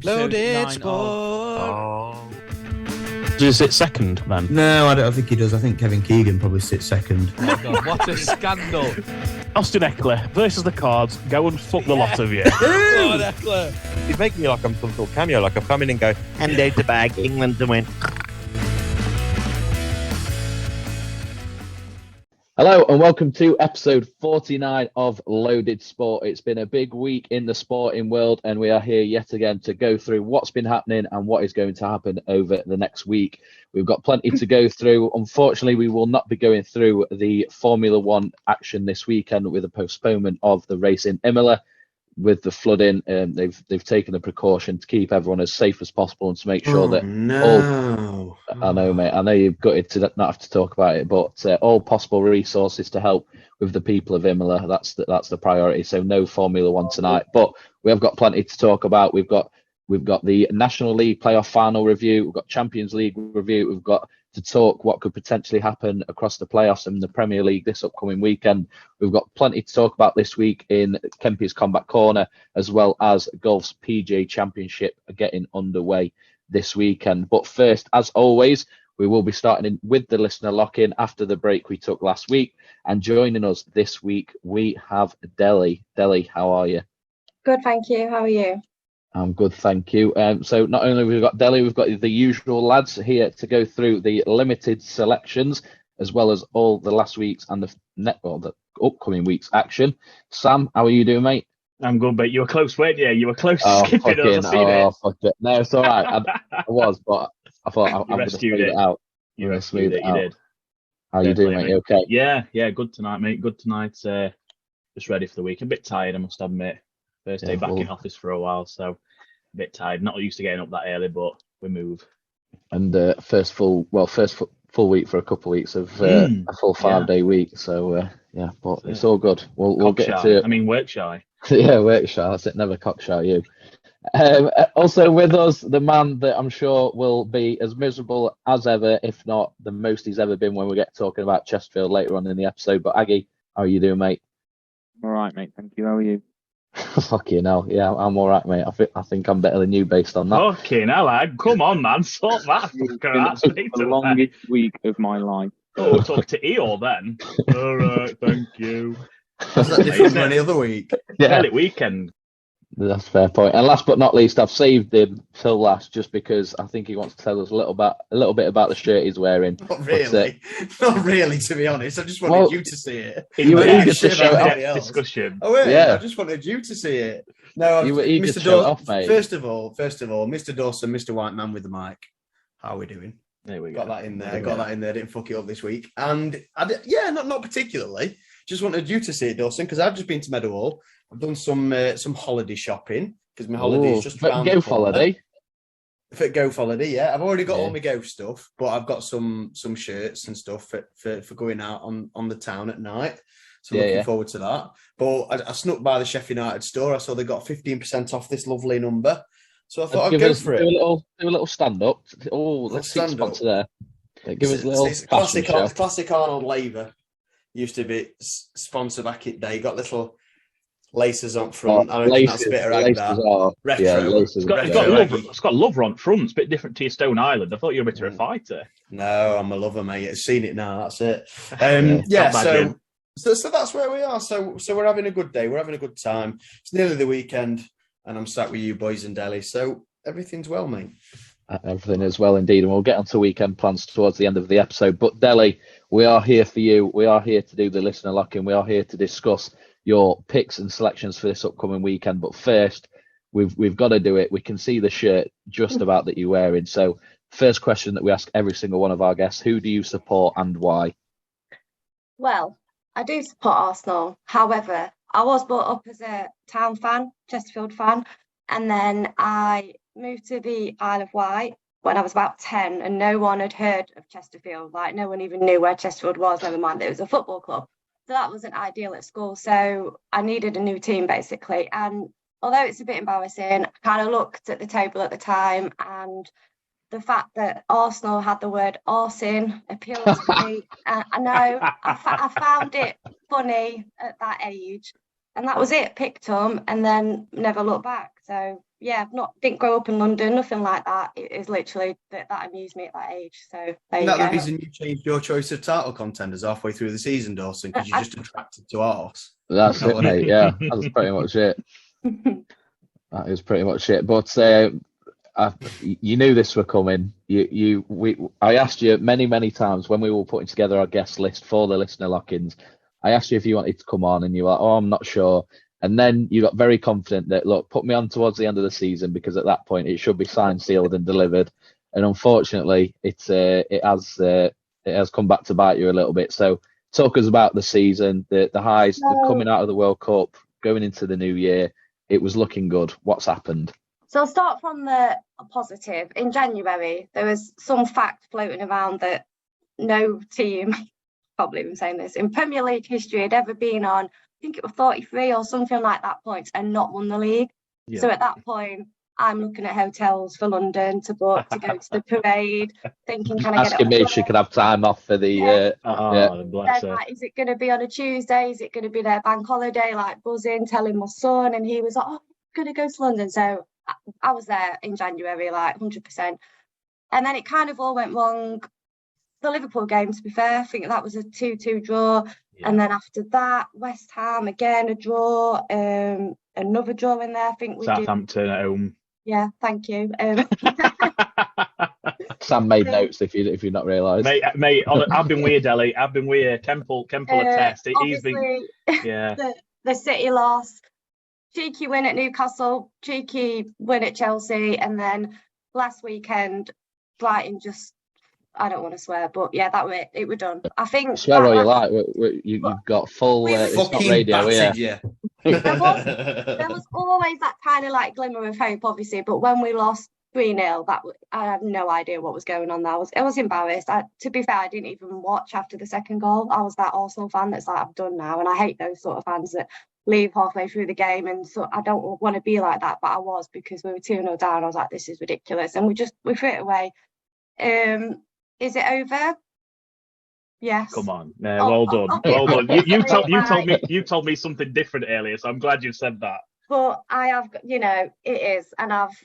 Loaded Sport. Sport. Does it sit second, man? No, I don't think he does. I think Kevin Keegan probably sits second. Oh God, what a scandal. Austin Eckler versus the Cards. Go and fuck the lot of you. God, Eckler. He's making me like I'm some sort of cameo, like I've come in and go, hand out the bag, England to win. Hello and welcome to episode 49 of Loaded Sport. It's been a big week in the sporting world and we are here yet again to go through what's been happening and what is going to happen over the next week. We've got plenty to go through. Unfortunately, we will not be going through the Formula One action this weekend with a postponement of the race in Imola. With the flooding, they've taken a precaution to keep everyone as safe as possible and to make sure that I know, mate. I know you've gutted to not have to talk about it, but all possible resources to help with the people of Imola. That's the priority. So no Formula One tonight, but we have got plenty to talk about. We've got the National League Playoff final review. We've got Champions League review. We've got to talk what could potentially happen across the playoffs and the Premier League this upcoming weekend. We've got plenty to talk about this week in Kempy's Combat Corner, as well as golf's PGA Championship getting underway this weekend. But first, as always, we will be starting with the listener lock-in after the break we took last week. And joining us this week, we have Delhi. Delhi, how are you? Good, thank you. How are you? I'm good, thank you. So not only we've got Delhi, we've got the usual lads here to go through the limited selections, as well as all the last week's and the upcoming week's action. Sam, how are you doing, mate? I'm good, mate. You were close, weren't you? You were close to skipping us. Fuck it. No, it's all right. I was, but I thought I'm going to smooth it out. You rescued it, you did. How you doing, mate? You okay? Yeah, good tonight, mate. Good tonight. Just ready for the week. A bit tired, I must admit. First day back in office for a while, so a bit tired. Not used to getting up that early, but we move. And first full week for a couple of weeks of a full 5-day week. So but it's all good. We'll get to it. I mean, work shy. Yeah, work shy. That's it. Never cock shy you. Also with us, the man that I'm sure will be as miserable as ever, if not the most he's ever been when we get talking about Chesterfield later on in the episode. But Aggie, how are you doing, mate? All right, mate. Thank you. How are you? Fucking hell, yeah, I'm all right, mate. I think I'm better than you based on that. Fucking hell, lad. Come on, man, sort that. It's the longest week of my life. Oh, talk to Eeyore then. All right, thank you. That's not different from any other week. Yeah, weekend. That's a fair point. And last but not least, I've saved him till last just because I think he wants to tell us a little bit about the shirt he's wearing. Not really. Not really, to be honest. I just wanted you to see it. You were eager to show off. Discussion. Oh, wait, yeah. I just wanted you to see it. No, you were eager to show off, mate. First of all, Mr. Dawson, Mr. White Man with the mic. How are we doing? There we go. Got that in there. Didn't fuck it up this week. And not particularly. Just wanted you to see it, Dawson, because I've just been to Meadowhall. I've done some holiday shopping because my holiday is just around the corner. Holiday. For Golf holiday, yeah. I've already got all my golf stuff, but I've got some shirts and stuff for going out on the town at night. So looking forward to that. But I snuck by the Sheffield United store. I saw they got 15% off this lovely number. So I thought I'd go for it. Do a little stand up. Oh, let's see sponsor there. Give us a little classic Arnold Laver. Used to be sponsor back in the day. Got little laces on front. I don't think that's a bit around that. Retro. Yeah, it's got lover on front. It's a bit different to your Stone Island. I thought you were a bit of a fighter. No, I'm a lover, mate. I've seen it now. That's it. So that's where we are. So we're having a good day. We're having a good time. It's nearly the weekend, and I'm sat with you boys in Delhi. So everything's well, mate. Everything is well indeed, and we'll get onto weekend plans towards the end of the episode. But Delhi, we are here for you. We are here to do the listener lock-in. We are here to discuss your picks and selections for this upcoming weekend. But first, we've got to do it. We can see the shirt just about that you're wearing. So first question that we ask every single one of our guests, who do you support and why? Well, I do support Arsenal. However, I was brought up as a town fan, Chesterfield fan, and then I moved to the Isle of Wight when I was about 10 and no one had heard of Chesterfield. Like, no one even knew where Chesterfield was, never mind it was a football club. So that wasn't ideal at school. So I needed a new team, basically. And although it's a bit embarrassing, I kind of looked at the table at the time and the fact that Arsenal had the word arse in appealed to me. I know, I found it funny at that age. And that was it, picked them and then never looked back. So didn't grow up in London, nothing like that. It is literally that amused me at that age. So there Isn't you that go. the reason you changed your choice of title contenders halfway through the season, Dawson? Because you're just attracted to ours. That's it, mate. Yeah, that's pretty much it. That is pretty much it. But you knew this were coming. I asked you many times when we were putting together our guest list for the listener lock-ins. I asked you if you wanted to come on, and you were like, "Oh, I'm not sure." And then you got very confident that, look, put me on towards the end of the season, because at that point it should be signed, sealed, and delivered. And unfortunately, it has come back to bite you a little bit. So talk us about the season, the highs, the coming out of the World Cup, going into the new year. It was looking good. What's happened? So I'll start from the positive. In January, there was some fact floating around that no team, I can't believe I'm saying this, in Premier League history had ever been on, I think it was 43 or something like that points and not won the league. Yeah. So at that point, I'm looking at hotels for London to book to go to the parade, thinking, can I get asking me if she could have time off for the bless her. Like, is it going to be on a Tuesday? Is it going to be their bank holiday? Like buzzing, telling my son, and he was like, "Oh, I'm going to go to London." So I was there in January, like 100%. And then it kind of all went wrong. The Liverpool game, to be fair, I think that was a 2-2 draw. Yeah. And then after that, West Ham, again, a draw, another draw in there. I think we Southampton at home. Yeah, thank you. Sam made notes if you've not realised. Mate, I've been weird, Ellie. I've been weird. Temple a test. He's been, the City loss. Cheeky win at Newcastle, cheeky win at Chelsea, and then last weekend, Brighton just, I don't want to swear, but yeah, that way it was done. I think. Swear all you like. You've got full. It's not radio, yeah. There was always that kind of like glimmer of hope, obviously, but when we lost 3-0, I have no idea what was going on there. I was embarrassed. To be fair, I didn't even watch after the second goal. I was that Arsenal fan that's like, I'm done now, and I hate those sort of fans that leave halfway through the game, and so I don't want to be like that, but I was, because we were 2-0 down. I was like, this is ridiculous, and we threw it away. Is it over? Yes. Come on, well done, well done. You told me something different earlier, so I'm glad you said that. But I have, it is, and I've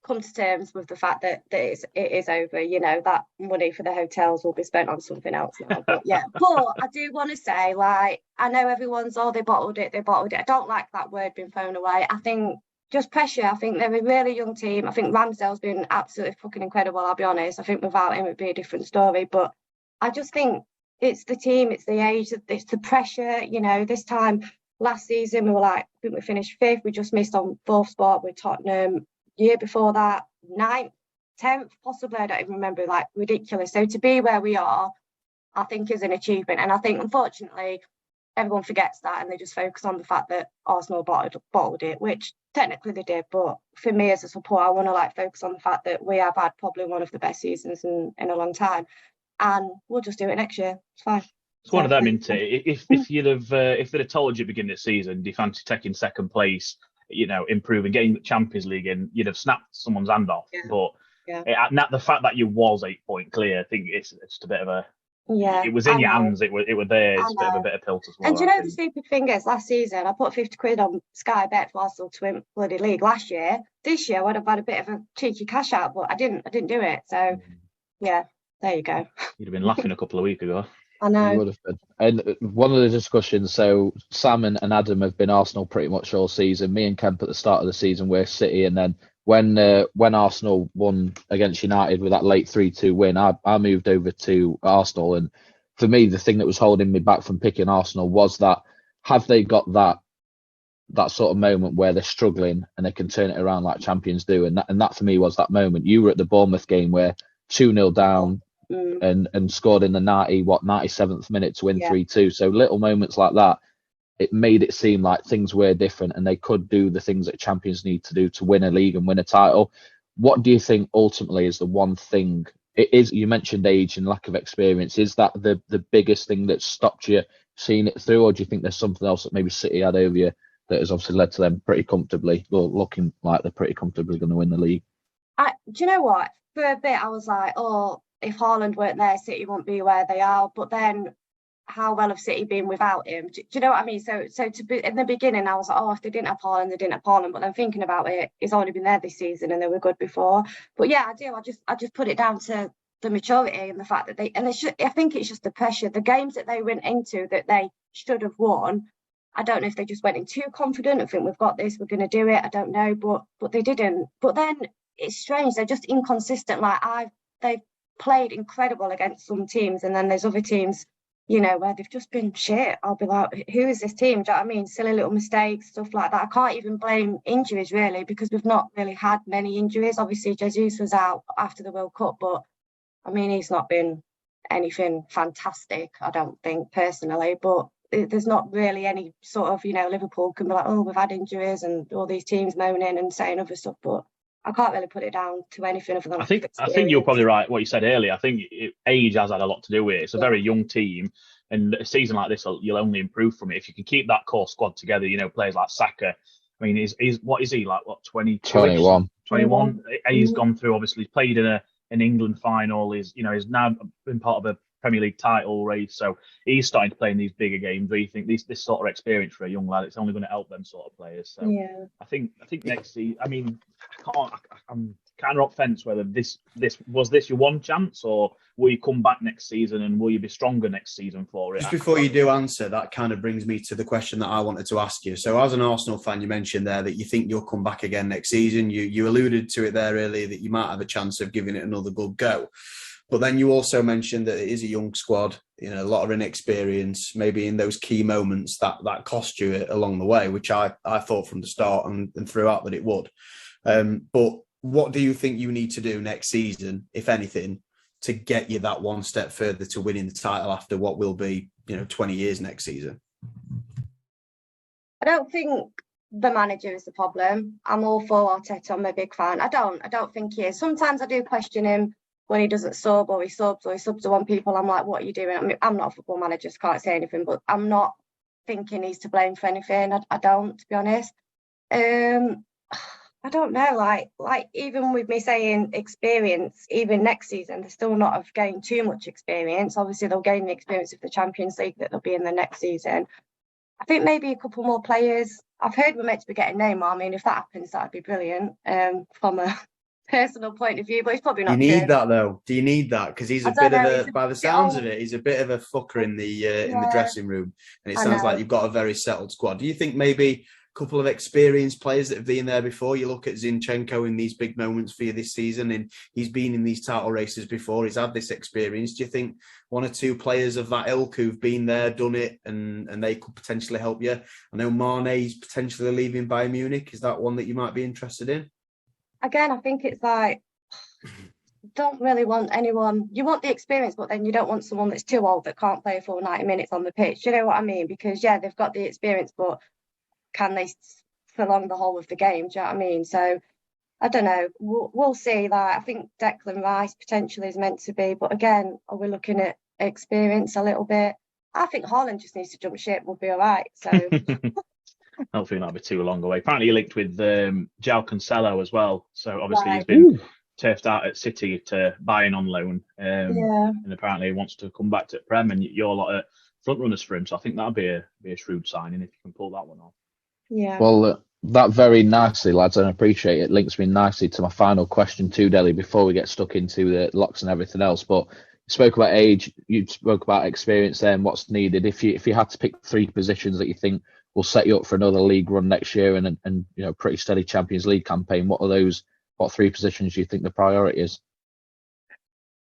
come to terms with the fact that it is over. That money for the hotels will be spent on something else now. But yeah, but I do want to say, like, I know everyone's, they bottled it. I don't like that word being thrown away. I think just pressure. I think they're a really young team. I think Ramsdale's been absolutely fucking incredible, I'll be honest. I think without him it'd be a different story, but I just think it's the team, it's the age, it's the pressure. This time last season we were like, I think we finished 5th, we just missed on 4th spot with Tottenham. Year before that, 9th, 10th, possibly, I don't even remember, like, ridiculous. So to be where we are, I think is an achievement. And I think, unfortunately, everyone forgets that and they just focus on the fact that Arsenal bottled it, which technically they did. But for me as a supporter, I want to focus on the fact that we have had probably one of the best seasons in a long time. And we'll just do it next year. It's fine. It's one of them, isn't it? If they'd have told you at the beginning of the season, do you fancy taking second place, improving, getting the Champions League in, you'd have snapped someone's hand off. Yeah. But the fact that you was 8-point clear, I think it's just a bit of a. Yeah, it was in your hands. It was there. It's a bit of a bitter pill to swallow. And do you know the stupid thing is, last season I put 50 quid on Sky Bet for Arsenal to win bloody league last year. This year I would have had a bit of a cheeky cash out, but I didn't do it. So yeah, there you go. You'd have been laughing a couple of weeks ago. I know. You would have been. And one of the discussions, so Sam and Adam have been Arsenal pretty much all season. Me and Kemp at the start of the season were City, and then when Arsenal won against United with that late 3-2 win, I moved over to Arsenal. And for me, the thing that was holding me back from picking Arsenal was that, have they got that sort of moment where they're struggling and they can turn it around like champions do? And that for me was that moment. You were at the Bournemouth game where 2-0 down and scored in the 97th minute to win 3-2. So little moments like that, it made it seem like things were different and they could do the things that champions need to do to win a league and win a title. What do you think ultimately is the one thing? It is, you mentioned age and lack of experience. Is that the biggest thing that stopped you seeing it through, or do you think there's something else that maybe City had over you that has obviously led to them pretty comfortably, looking like they're pretty comfortably going to win the league? Do you know what? For a bit I was like, if Haaland weren't there, City won't be where they are. But then how well have City been without him? Do you know what I mean? So to be in the beginning, I was like, oh, if they didn't have Haaland, they didn't have Haaland. But then thinking about it, he's only been there this season, and they were good before. But yeah, I do. I just put it down to the maturity and the fact that I think it's just the pressure. The games that they went into that they should have won, I don't know if they just went in too confident and think we've got this, we're going to do it. I don't know, but they didn't. But then it's strange. They're just inconsistent. They've played incredible against some teams, and then there's other teams, you know, where they've just been shit. I'll be like, who is this team? Do you know what I mean? Silly little mistakes, stuff like that. I can't even blame injuries, really, because we've not really had many injuries. Obviously, Jesus was out after the World Cup, but, I mean, he's not been anything fantastic, I don't think, personally. But there's not really any sort of, you know, Liverpool can be like, oh, we've had injuries and all these teams moaning and saying other stuff, but I can't really put it down to anything other than I think you're probably right. What you said earlier, I think age has had a lot to do with it. It's a very young team, and a season like this, you'll only improve from it if you can keep that core squad together. You know, players like Saka. I mean, he's what is he like? What 21? He's gone through. Obviously, he's played in an England final. He's now been part of a Premier League title race, so he's starting to play in these bigger games. Where you think this sort of experience for a young lad, it's only going to help them sort of players. So yeah. I think next season. I mean, I'm kind of up fence whether this was your one chance, or will you come back next season and will you be stronger next season for it? Just before you do answer, that kind of brings me to the question that I wanted to ask you. So as an Arsenal fan, you mentioned there that you think you'll come back again next season. You alluded to it there earlier that you might have a chance of giving it another good go. But then you also mentioned that it is a young squad, you know, a lot of inexperience, maybe in those key moments that cost you along the way, which I thought from the start and throughout that it would. But what do you think you need to do next season, if anything, to get you that one step further to winning the title after what will be, 20 years next season? I don't think the manager is the problem. I'm all for Arteta. I'm a big fan. I don't think he is. Sometimes I do question him when he doesn't sub or he subs to one people. I'm like, what are you doing? I mean, I'm not a football manager, so can't say anything, but I'm not thinking he's to blame for anything. I don't, to be honest. I don't know, like even with me saying experience, even next season, they still not have gained too much experience. Obviously, they'll gain the experience of the Champions League that they'll be in the next season. I think maybe a couple more players. I've heard we're meant to be getting Neymar. I mean, if that happens, that'd be brilliant from a personal point of view, but it's probably not. You need that though. Do you need that? Because he's by the sounds of it, he's a bit of a fucker in the dressing room, and it sounds like you've got a very settled squad. Do you think maybe a couple of experienced players that have been there before? You look at Zinchenko in these big moments for you this season, and he's been in these title races before. He's had this experience. Do you think one or two players of that ilk who've been there, done it, and they could potentially help you? I know Mane's potentially leaving Bayern Munich. Is that one that you might be interested in? Again, I think it's like, don't really want anyone. You want the experience, but then you don't want someone that's too old that can't play for 90 minutes on the pitch. You know what I mean? Because, yeah, they've got the experience, but can they prolong the whole of the game? Do you know what I mean? So, I don't know. We'll see. Like, I think Declan Rice potentially is meant to be. But again, are we looking at experience a little bit? I think Haaland just needs to jump ship. We'll be all right. So... I don't think that'll be too long away. Apparently, he linked with João Cancelo as well. So obviously, he's been turfed out at City to Bayern on loan, and apparently he wants to come back to Prem. And you're a lot of front runners for him, so I think that'd be a shrewd signing if you can pull that one off. Yeah. Well, that very nicely, lads, and I appreciate it. Links me nicely to my final question too, Deli, before we get stuck into the locks and everything else. But you spoke about age, you spoke about experience there and what's needed. If you had to pick three positions that you think will set you up for another league run next year and pretty steady Champions League campaign, what three positions do you think the priority is?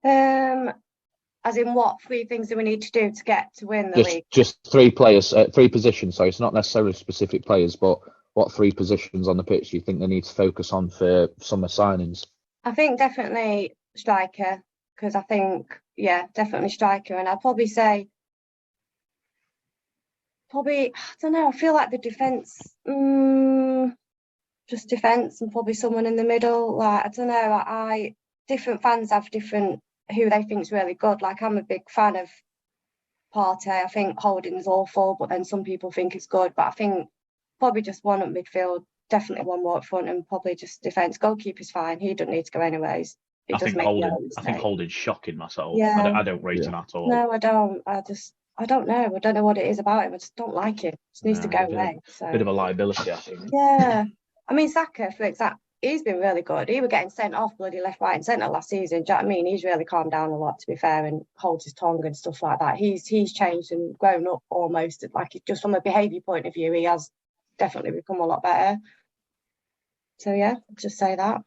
As in what three things do we need to do to win the league? Just three players, three positions. So it's not necessarily specific players, but what three positions on the pitch do you think they need to focus on for summer signings? I think definitely striker, because I think, definitely striker. And I'd probably say, I don't know, I feel like the defence, just defence and probably someone in the middle. Like, I don't know, different fans have different, who they think's really good. Like, I'm a big fan of Partey. I think Holding's awful, but then some people think it's good. But I think probably just one at midfield, definitely one more up front, and probably just defence. Goalkeeper's fine. He doesn't need to go anyways. I think Holding's shocking myself. Yeah. I don't rate him at all. No, I don't. I don't know. I don't know what it is about him. I just don't like him. Just needs to go away. Bit of a liability, I think. Yeah. I mean, Saka, for example, he's been really good. He was getting sent off bloody left, right, and centre last season. Do you know what I mean? He's really calmed down a lot, to be fair, and holds his tongue and stuff like that. He's changed and grown up almost. Like, just from a behaviour point of view, he has definitely become a lot better. So yeah, just say that.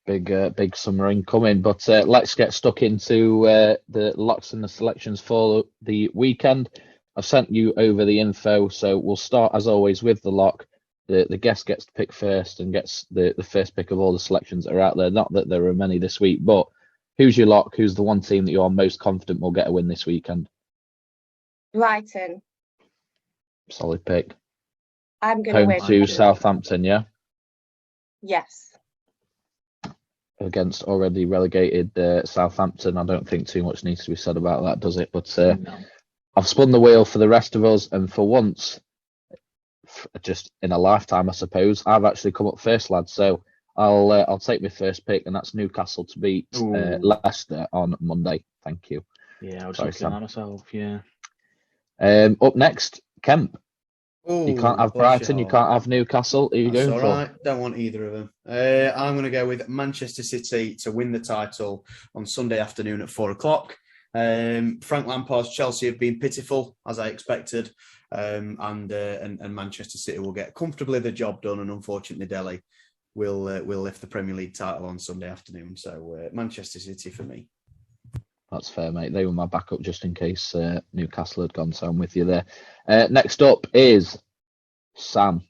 Big summer incoming, but let's get stuck into the locks and the selections for the weekend. I've sent you over the info, so we'll start as always with the lock. The guest gets to pick first and gets the first pick of all the selections that are out there. Not that there are many this week, but who's your lock? Who's the one team that you're most confident will get a win this weekend? Brighton. Solid pick. I'm going to win. Home to Southampton, yeah? Yes. Against already relegated Southampton. I don't think too much needs to be said about that, does it? But No. I've spun the wheel for the rest of us, and for once, just in a lifetime, I suppose, I've actually come up first, lads. So I'll take my first pick, and that's Newcastle to beat Leicester on Monday. Thank you. Yeah, I was looking at myself. Yeah. Up next, Kemp. Ooh, you can't have Brighton, you can't have Newcastle. Who are you That's going all for? right. Don't want either of them. I'm going to go with Manchester City to win the title on Sunday afternoon at 4:00. Frank Lampard's Chelsea have been pitiful, as I expected, and Manchester City will get comfortably the job done, and unfortunately Delhi will lift the Premier League title on Sunday afternoon. So Manchester City for me. That's fair, mate. They were my backup just in case Newcastle had gone, so I'm with you there. Next up is Sam.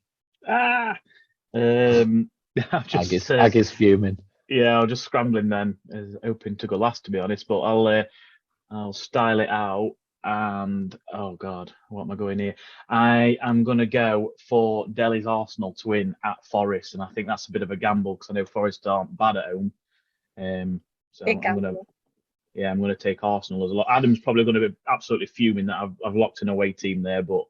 Aggie's fuming. Yeah, I was just scrambling then, hoping to go last, to be honest. But I'll style it out. And oh god, what am I going here? I am going to go for Delhi's Arsenal to win at Forest, and I think that's a bit of a gamble because I know Forest aren't bad at home. So Big gamble. I'm going to take Arsenal as a lot. Adam's probably going to be absolutely fuming that I've locked an away team there, but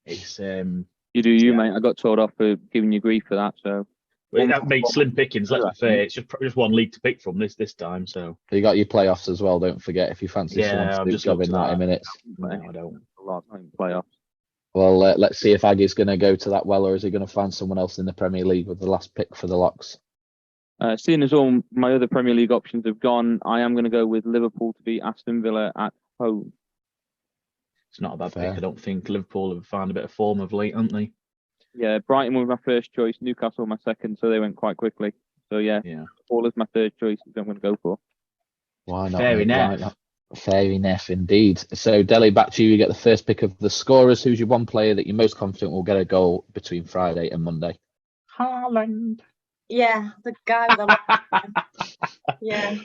it's you do you, mate. I got told off for giving you grief for that, so. Well, that makes slim pickings. Let's be fair. It's just one league to pick from this time. So you got your playoffs as well. Don't forget if you fancy someone to do job in 90 minutes. No, I don't. A lot of playoffs. Well, let's see if Aggie's going to go to that well, or is he going to find someone else in the Premier League with the last pick for the locks? Seeing as all my other Premier League options have gone, I am going to go with Liverpool to beat Aston Villa at home. It's not a bad pick. I don't think Liverpool have found a bit of form of late, haven't they? Yeah, Brighton was my first choice, Newcastle my second, so they went quite quickly. So yeah. Liverpool is my third choice, which I'm going to go for. Why not? Fair enough. Fair enough, indeed. So Delhi, back to you. You get the first pick of the scorers. Who's your one player that you're most confident will get a goal between Friday and Monday? Haaland. Yeah, the guy with the yeah.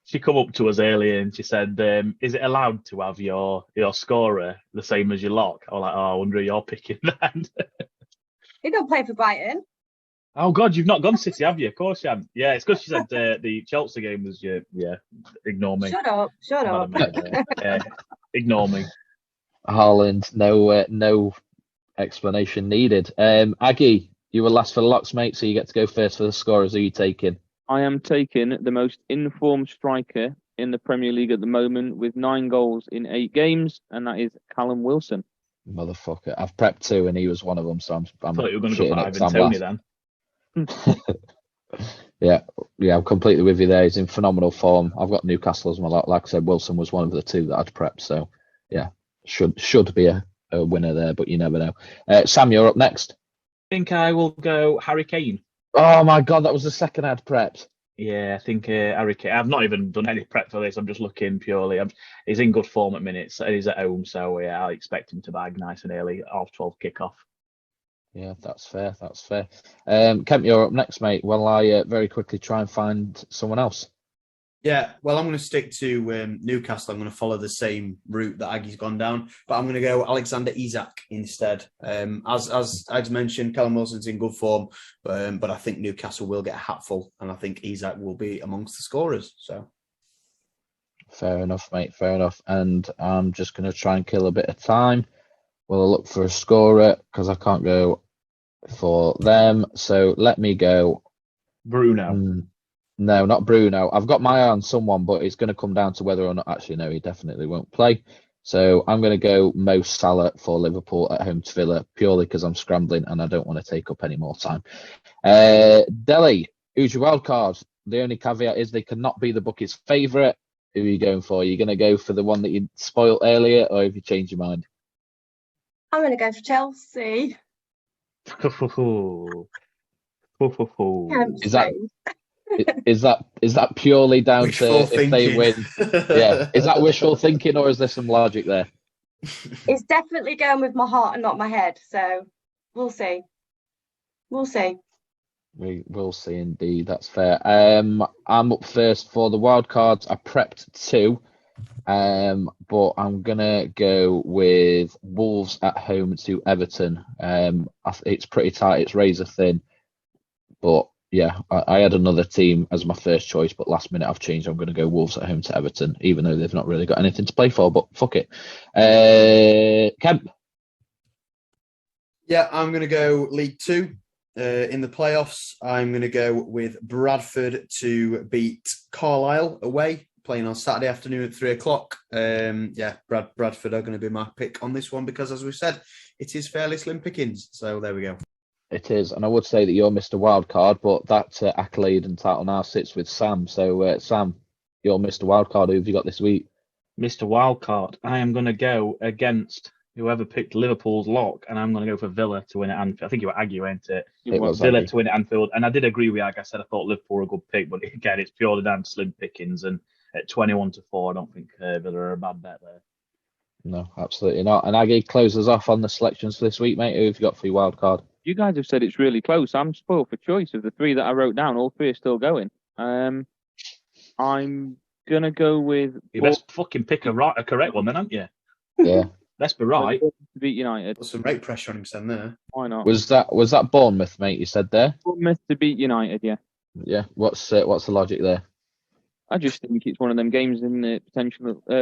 She come up to us earlier and she said, is it allowed to have your scorer the same as your lock? I was like, I wonder who you're picking then. He don't play for Brighton. Oh God, you've not gone City, have you? Of course you haven't. Yeah, it's because she said the Chelsea game was ignore me. Shut up. Ignore me. Haaland, no explanation needed. Aggie, you were last for the locks, mate, so you get to go first for the scorers. Who are you taking? I am taking the most informed striker in the Premier League at the moment with 9 goals in 8 games, and that is Callum Wilson. Motherfucker. I've prepped 2 and he was one of them, so I'm I thought you were going to go for Ivan Toney then. Yeah, I'm completely with you there. He's in phenomenal form. I've got Newcastle as my lock. Like I said, Wilson was one of the 2 that I'd prepped, so yeah, should be a winner there, but you never know. Sam, you're up next. I think I will go Harry Kane. Oh my God, that was the second I'd prepped. Yeah, I think Harry Kane. I've not even done any prep for this. I'm just looking purely. He's in good form at minutes. He's at home, so yeah, I expect him to bag nice and early, 12:30 kickoff. Yeah, that's fair. Kemp, you're up next, mate. Well, I very quickly try and find someone else. Yeah, well, I'm going to stick to Newcastle. I'm going to follow the same route that Aggie's gone down, but I'm going to go Alexander Isak instead. As I'd mentioned, Callum Wilson's in good form, but I think Newcastle will get a hatful, and I think Isak will be amongst the scorers. So, fair enough, mate. Fair enough. And I'm just going to try and kill a bit of time. We'll look for a scorer because I can't go for them. So let me go Bruno. No, not Bruno. I've got my eye on someone, but it's going to come down to whether or not. Actually, no, he definitely won't play. So I'm going to go Mo Salah for Liverpool at home to Villa, purely because I'm scrambling and I don't want to take up any more time. Delhi, who's your wild card? The only caveat is they cannot be the bookies' favourite. Who are you going for? Are you going to go for the one that you spoiled earlier, or have you changed your mind? I'm going to go for Chelsea. Is that purely down wishful to if they win? Yeah. Is that wishful thinking, or is there some logic there? It's definitely going with my heart and not my head. So we'll see. We'll see. We will see indeed. That's fair. I'm up first for the wild cards. I prepped 2, but I'm gonna go with Wolves at home to Everton. It's pretty tight. It's razor thin, but yeah, I had another team as my first choice, but last minute I've changed. I'm going to go Wolves at home to Everton, even though they've not really got anything to play for, but fuck it. Kemp? Yeah, I'm going to go League 2. In the playoffs, I'm going to go with Bradford to beat Carlisle away, playing on Saturday afternoon at 3:00. Bradford are going to be my pick on this one because, as we said, it is fairly slim pickings. So there we go. It is, and I would say that you're Mr. Wildcard, but that accolade and title now sits with Sam. So, Sam, you're Mr. Wildcard. Who have you got this week? Mr. Wildcard. I am going to go against whoever picked Liverpool's lock, and I'm going to go for Villa to win at Anfield. I think you were Aggie, weren't it? It was Villa Aggie. to win at Anfield, and I did agree with Aggie. I said I thought Liverpool were a good pick, but again, it's purely down to slim pickings, and at 21-4, I don't think Villa are a bad bet there. No, absolutely not. And Aggie, closes off on the selections for this week, mate. Who have you got for your wildcard? You guys have said it's really close. I'm spoiled for choice. Of the 3 that I wrote down, all 3 are still going. I'm gonna go with. You best fucking pick a correct one, then, haven't you? Yeah. Let's be right. To beat United. Put some rate pressure on him, Sam, there. Why not? Was that Bournemouth, mate? You said there. Bournemouth to beat United, yeah. Yeah. What's the logic there? I just think it's one of them games in the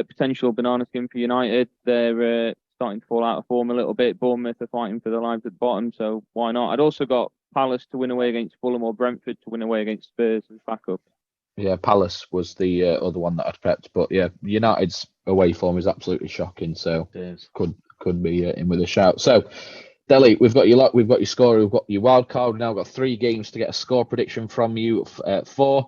potential banana skin for United. They're starting to fall out of form a little bit. Bournemouth are fighting for their lives at the bottom, so why not? I'd also got Palace to win away against Fulham or Brentford to win away against Spurs as backup. Yeah, Palace was the other one that I'd prepped, but yeah, United's away form is absolutely shocking, so could be in with a shout. So, Delhi, we've got your luck, we've got your score, we've got your wild card. We've now got 3 games to get a score prediction from you. 4,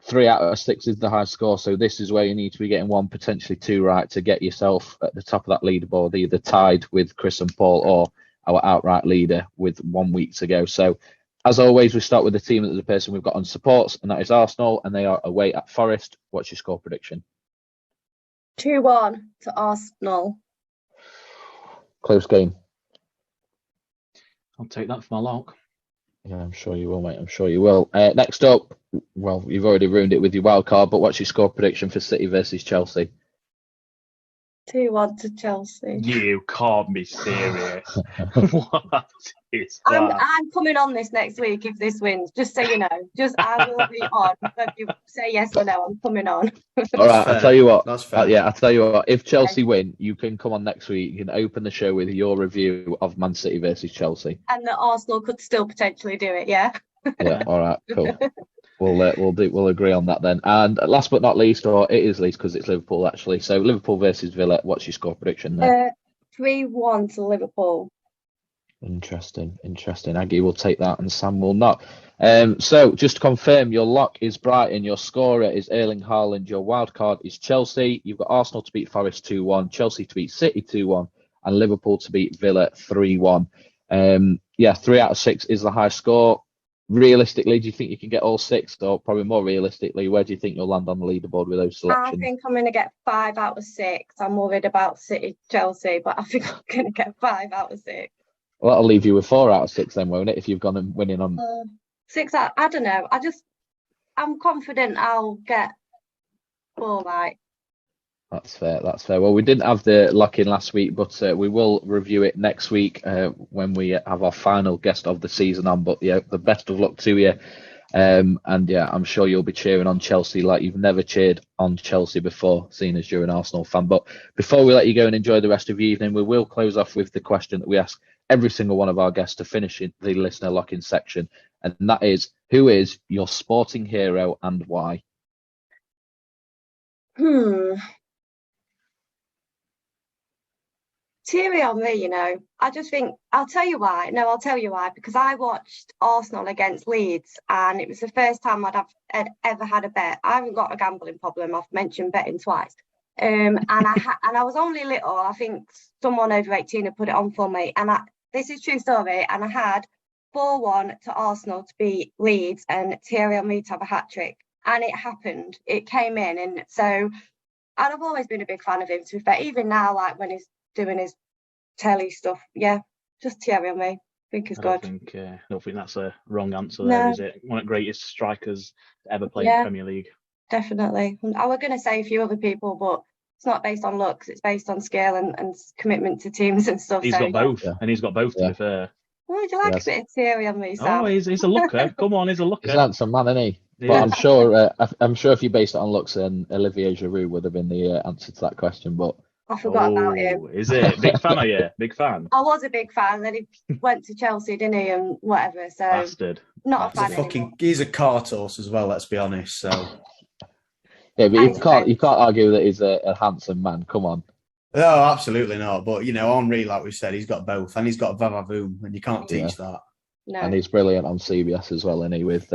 3 out of 6 is the high score, so this is where you need to be getting 1, potentially 2 right to get yourself at the top of that leaderboard, either tied with Chris and Paul or our outright leader with 1 week to go. So, as always, we start with the team that the person we've got on supports, and that is Arsenal, and they are away at Forest. What's your score prediction? 2-1 to Arsenal. Close game. I'll take that for my lock. Yeah, I'm sure you will, mate. I'm sure you will. Next up, well, you've already ruined it with your wild card, but what's your score prediction for City versus Chelsea? 2-1 to Chelsea. You can't be serious. What is that? I'm coming on this next week if this wins, just so you know. I will be on. If you say yes or no, I'm coming on. All right, I'll tell you what. That's fair. I'll tell you what. If Chelsea win, you can come on next week. You can open the show with your review of Man City versus Chelsea. And that Arsenal could still potentially do it, yeah? Yeah, all right, cool. We'll agree on that then. And last but not least, or it is least because it's Liverpool actually. So Liverpool versus Villa. What's your score prediction there? 3-1 to Liverpool. Interesting. Aggie will take that, and Sam will not. So just to confirm, your lock is Brighton, your scorer is Erling Haaland, your wild card is Chelsea. You've got Arsenal to beat Forest 2-1, Chelsea to beat City 2-1, and Liverpool to beat Villa 3-1. 3 out of 6 is the high score. Realistically, do you think you can get all 6, or probably more realistically, where do you think you'll land on the leaderboard with those selections? I think I'm going to get 5 out of 6. I'm worried about City, Chelsea, but I think I'm going to get 5 out of 6. Well, that'll leave you with 4 out of 6 then, won't it, if you've gone and winning on... 6 out, I don't know. I'm confident I'll get 4 right. That's fair. Well, we didn't have the lock in last week, but we will review it next week when we have our final guest of the season on. But yeah, the best of luck to you. And yeah, I'm sure you'll be cheering on Chelsea like you've never cheered on Chelsea before, seeing as you're an Arsenal fan. But before we let you go and enjoy the rest of your evening, we will close off with the question that we ask every single one of our guests to finish in the listener lock-in section. And that is, who is your sporting hero and why? Teary on me, you know. I just think, I'll tell you why. No, I'll tell you why. Because I watched Arsenal against Leeds, and it was the first time I'd ever had a bet. I haven't got a gambling problem. I've mentioned betting twice. And I was only little. I think someone over 18 had put it on for me. And this is true story. And I had 4-1 to Arsenal to beat Leeds, and Thierry Henry to have a hat trick. And it happened. It came in. And so, and I've always been a big fan of him, to be fair. Even now, like when he's doing his telly stuff, just Thierry on me. I think he's good. I don't think that's a wrong answer there, is it? One of the greatest strikers to ever play in the Premier League. Definitely. I was going to say a few other people, but it's not based on looks. It's based on skill and commitment to teams and stuff. He's got both, and he's got both, to be fair. Oh, would you like a bit of Thierry on me, Sam? Oh, he's a looker. Come on, he's a looker. He's an handsome man, isn't he? Yeah. But I'm sure if you based it on looks, then Olivier Giroud would have been the answer to that question. But I forgot about him. Is it? Big fan, are you? Big fan? I was a big fan. Then he went to Chelsea, didn't he, and whatever. So Bastard. Not a fan anymore. He's a cart horse as well, let's be honest. So yeah, but you can't argue that he's a handsome man. Come on. No, absolutely not. But you know, Henry, like we said, he's got both, and he's got Vavavoom, and you can't teach that. No. And he's brilliant on CBS as well, isn't he, with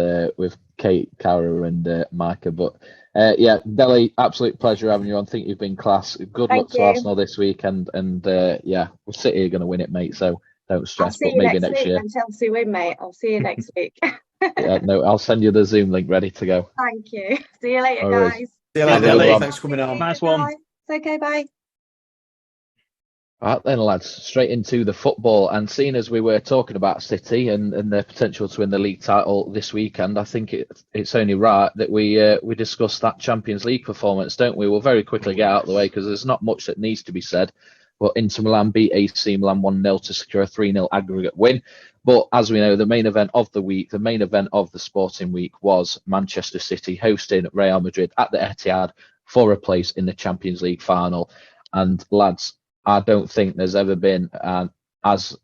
Kate, Cara, and Micah. But Deli, absolute pleasure having you on. I think you've been class. Good luck to Arsenal this weekend, and City are going to win it, mate. So don't stress. But maybe next year. When Chelsea win, mate. I'll see you next week. I'll send you the Zoom link ready to go. Thank you. See you later, All guys. right. See you later, Deli. Thanks for coming on. Nice one. Bye. It's okay. Bye. Right then, lads, straight into the football. And seeing as we were talking about City and their potential to win the league title this weekend, I think it's only right that we discuss that Champions League performance, don't we? We'll very quickly get out of the way because there's not much that needs to be said. But Inter Milan beat AC Milan 1-0 to secure a 3-0 aggregate win. But as we know, the main event of the week, the main event of the sporting week was Manchester City hosting Real Madrid at the Etihad for a place in the Champions League final. And lads, I don't think there's ever been an as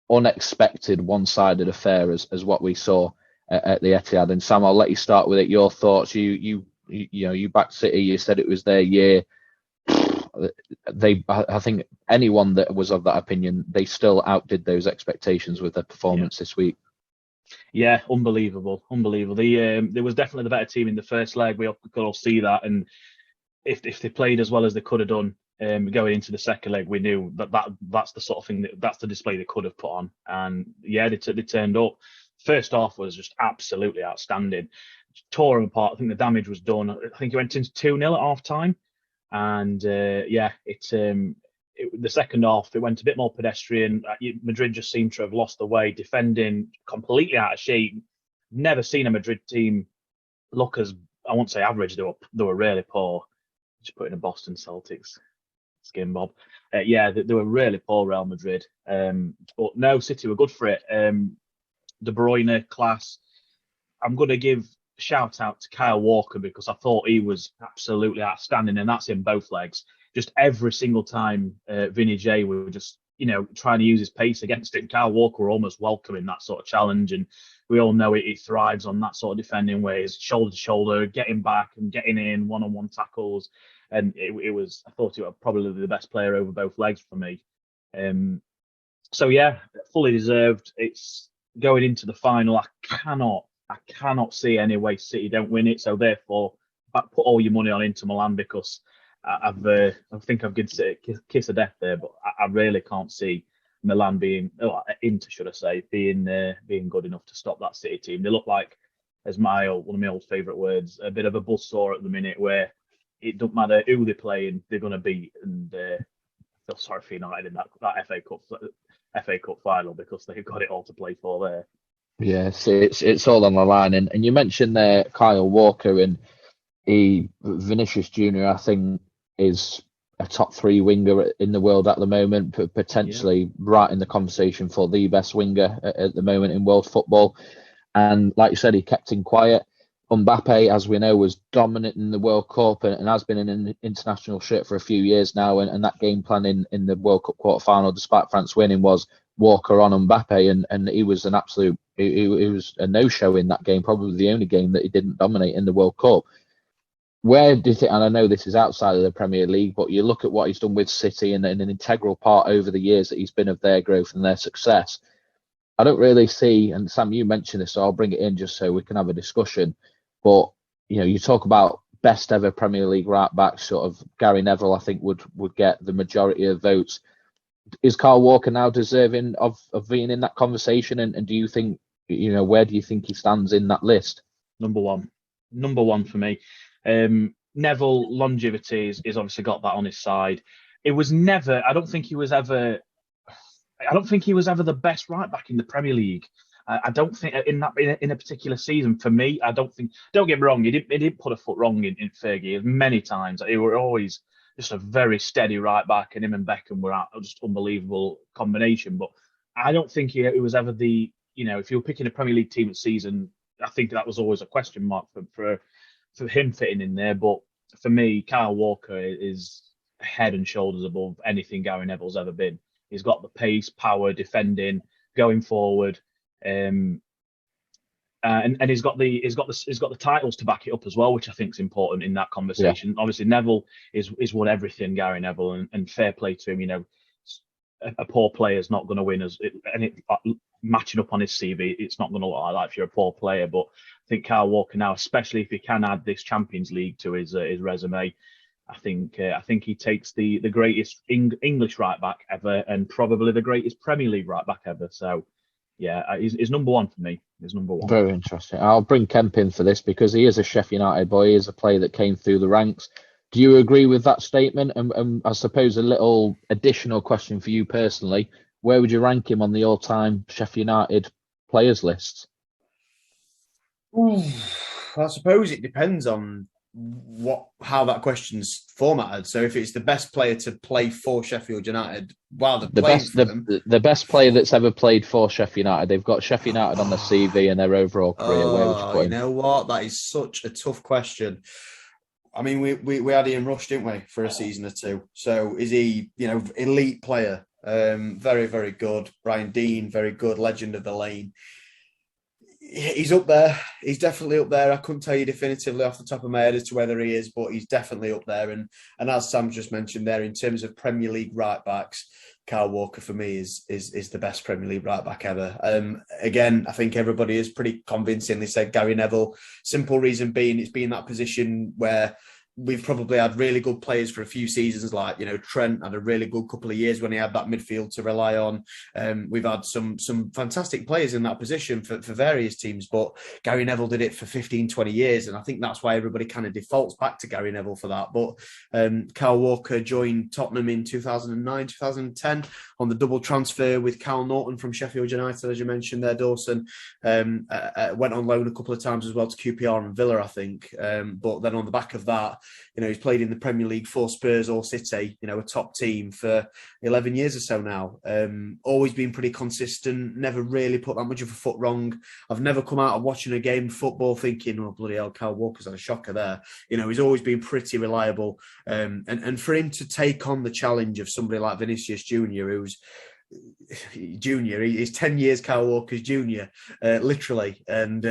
unexpected one-sided affair as what we saw at the Etihad. And Sam, I'll let you start with it. Your thoughts. You backed City. You said it was their year. I think anyone that was of that opinion, they still outdid those expectations with their performance this week. Yeah, unbelievable. There was definitely the better team in the first leg. We could all see that, and if they played as well as they could have done going into the second leg, we knew that's the sort of thing that's the display they could have put on. And yeah, they turned up. First half was just absolutely outstanding. Tore them apart. I think the damage was done. I think it went into 2-0 at half time. And the second half, it went a bit more pedestrian. Madrid just seemed to have lost the way, defending completely out of shape. Never seen a Madrid team look as, I won't say average, they were really poor. Just put in a Boston Celtics skin, Bob. They were really poor, Real Madrid. But no, City were good for it. De Bruyne, class. I'm going to give shout out to Kyle Walker because I thought he was absolutely outstanding, and that's in both legs. Just every single time Vinny J were just trying to use his pace against it, Kyle Walker were almost welcoming that sort of challenge, and we all know he thrives on that sort of defending ways, shoulder to shoulder, getting back and getting in one-on-one tackles, and it was, I thought he was probably the best player over both legs for me. So yeah, fully deserved. It's going into the final. I cannot see any way City don't win it. So therefore, put all your money on Inter Milan because I think I've given City a kiss of death there. But I really can't see Milan Inter, should I say, being good enough to stop that City team. They look like, as one of my old favourite words, a bit of a buzzsaw at the minute where it doesn't matter who they're playing, they're going to beat. And I feel sorry for United in that FA Cup final because they've got it all to play for there. Yes, it's all on the line. And you mentioned there Kyle Walker, and Vinicius Jr., I think, is a top 3 winger in the world at the moment, potentially right in the conversation for the best winger at the moment in world football. And like you said, he kept him quiet. Mbappe, as we know, was dominant in the World Cup and has been in an international shirt for a few years now. And that game plan in the World Cup quarter-final, despite France winning, was Walker on Mbappe, and he was an absolute. He was a no-show in that game, probably the only game that he didn't dominate in the World Cup. where do you think, and I know this is outside of the Premier League, but you look at what he's done with City and an integral part over the years that he's been of their growth and their success. I don't really see, and Sam, you mentioned this, so I'll bring it in just so we can have a discussion. But, you talk about best ever Premier League right back, sort of Gary Neville, I think would get the majority of votes. Is Kyle Walker now deserving of being in that conversation? And do you think, where do you think he stands in that list? Number one for me. Neville, longevity is obviously got that on his side. It was never, I don't think he was ever the best right back in the Premier League. I don't think in a particular season for me. Don't get me wrong. He didn't put a foot wrong in Fergie many times. He were always just a very steady right back, and him and Beckham were just unbelievable combination. But I don't think he was ever the, if you were picking a Premier League team at season, I think that was always a question mark for him fitting in there. But for me, Kyle Walker is head and shoulders above anything Gary Neville's ever been. He's got the pace, power, defending, going forward, and he's got the titles to back it up as well, which I think is important in that conversation. Yeah. Obviously, Neville is won everything, Gary Neville, and fair play to him. A poor player is not going to win matching up on his CV. It's not going to look like that if you're a poor player. But I think Kyle Walker now, especially if he can add this Champions League to his resume, I think he takes the greatest English right back ever and probably the greatest Premier League right back ever. So, yeah, he's number one for me. He's number one. Very interesting. I'll bring Kemp in for this because he is a Sheffield United boy. He is a player that came through the ranks. Do you agree with that statement? And I suppose a little additional question for you personally: where would you rank him on the all-time Sheffield United players list? I suppose it depends on how that question's formatted. So if it's the best player to play for Sheffield United, the best player that's ever played for Sheffield United, they've got Sheffield United on the CV and their overall career. Where would you put him? You know what? That is such a tough question. I mean, we had Ian Rush, didn't we, for a season or two? So is he, elite player? Very, very good. Brian Deane, very good. Legend of the lane. He's up there. He's definitely up there. I couldn't tell you definitively off the top of my head as to whether he is, but he's definitely up there. And as Sam just mentioned there, in terms of Premier League right backs, Kyle Walker for me is the best Premier League right back ever. Again, I think everybody is pretty convincingly said Gary Neville. Simple reason being, it's been that position where we've probably had really good players for a few seasons, like, Trent had a really good couple of years when he had that midfield to rely on. We've had some fantastic players in that position for various teams, but Gary Neville did it for 15, 20 years. And I think that's why everybody kind of defaults back to Gary Neville for that. But Kyle Walker joined Tottenham in 2009, 2010 on the double transfer with Cal Norton from Sheffield United, as you mentioned there, Dawson. Went on loan a couple of times as well to QPR and Villa, I think. But then on the back of that, he's played in the Premier League for Spurs or City, a top team for 11 years or so now. Always been pretty consistent, never really put that much of a foot wrong. I've never come out of watching a game of football thinking, oh, bloody hell, Kyle Walker's had a shocker there. He's always been pretty reliable. And for him to take on the challenge of somebody like Vinicius Junior, who's he's 10 years Kyle Walker's junior, literally, and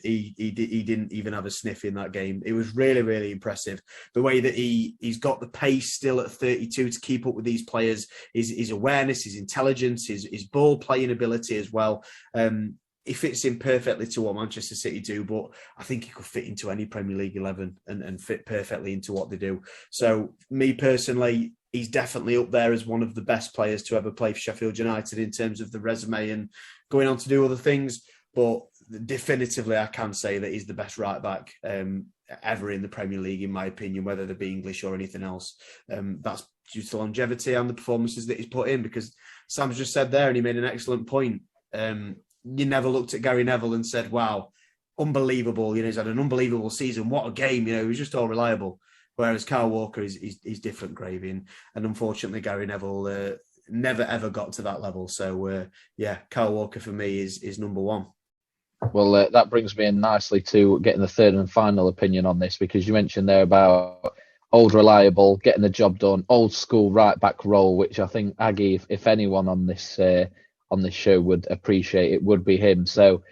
he didn't even have a sniff in that game. It was really, really impressive the way that he's got the pace still at 32 to keep up with these players, his awareness, his intelligence, his ball playing ability as well. He fits in perfectly to what Manchester City do, but I think he could fit into any Premier League 11 and fit perfectly into what they do. So me personally, he's definitely up there as one of the best players to ever play for Sheffield United in terms of the resume and going on to do other things. But definitively, I can say that he's the best right back ever in the Premier League, in my opinion, whether they be English or anything else. That's due to longevity and the performances that he's put in, because Sam's just said there, and he made an excellent point. You never looked at Gary Neville and said, wow, unbelievable. He's had an unbelievable season. What a game. He was just all reliable. Whereas Kyle Walker is different gravy. And unfortunately, Gary Neville never, ever got to that level. So, Kyle Walker for me is number one. Well, that brings me in nicely to getting the third and final opinion on this, because you mentioned there about old, reliable, getting the job done, old school right back role, which I think Aggie, if anyone on this show would appreciate, it would be him. So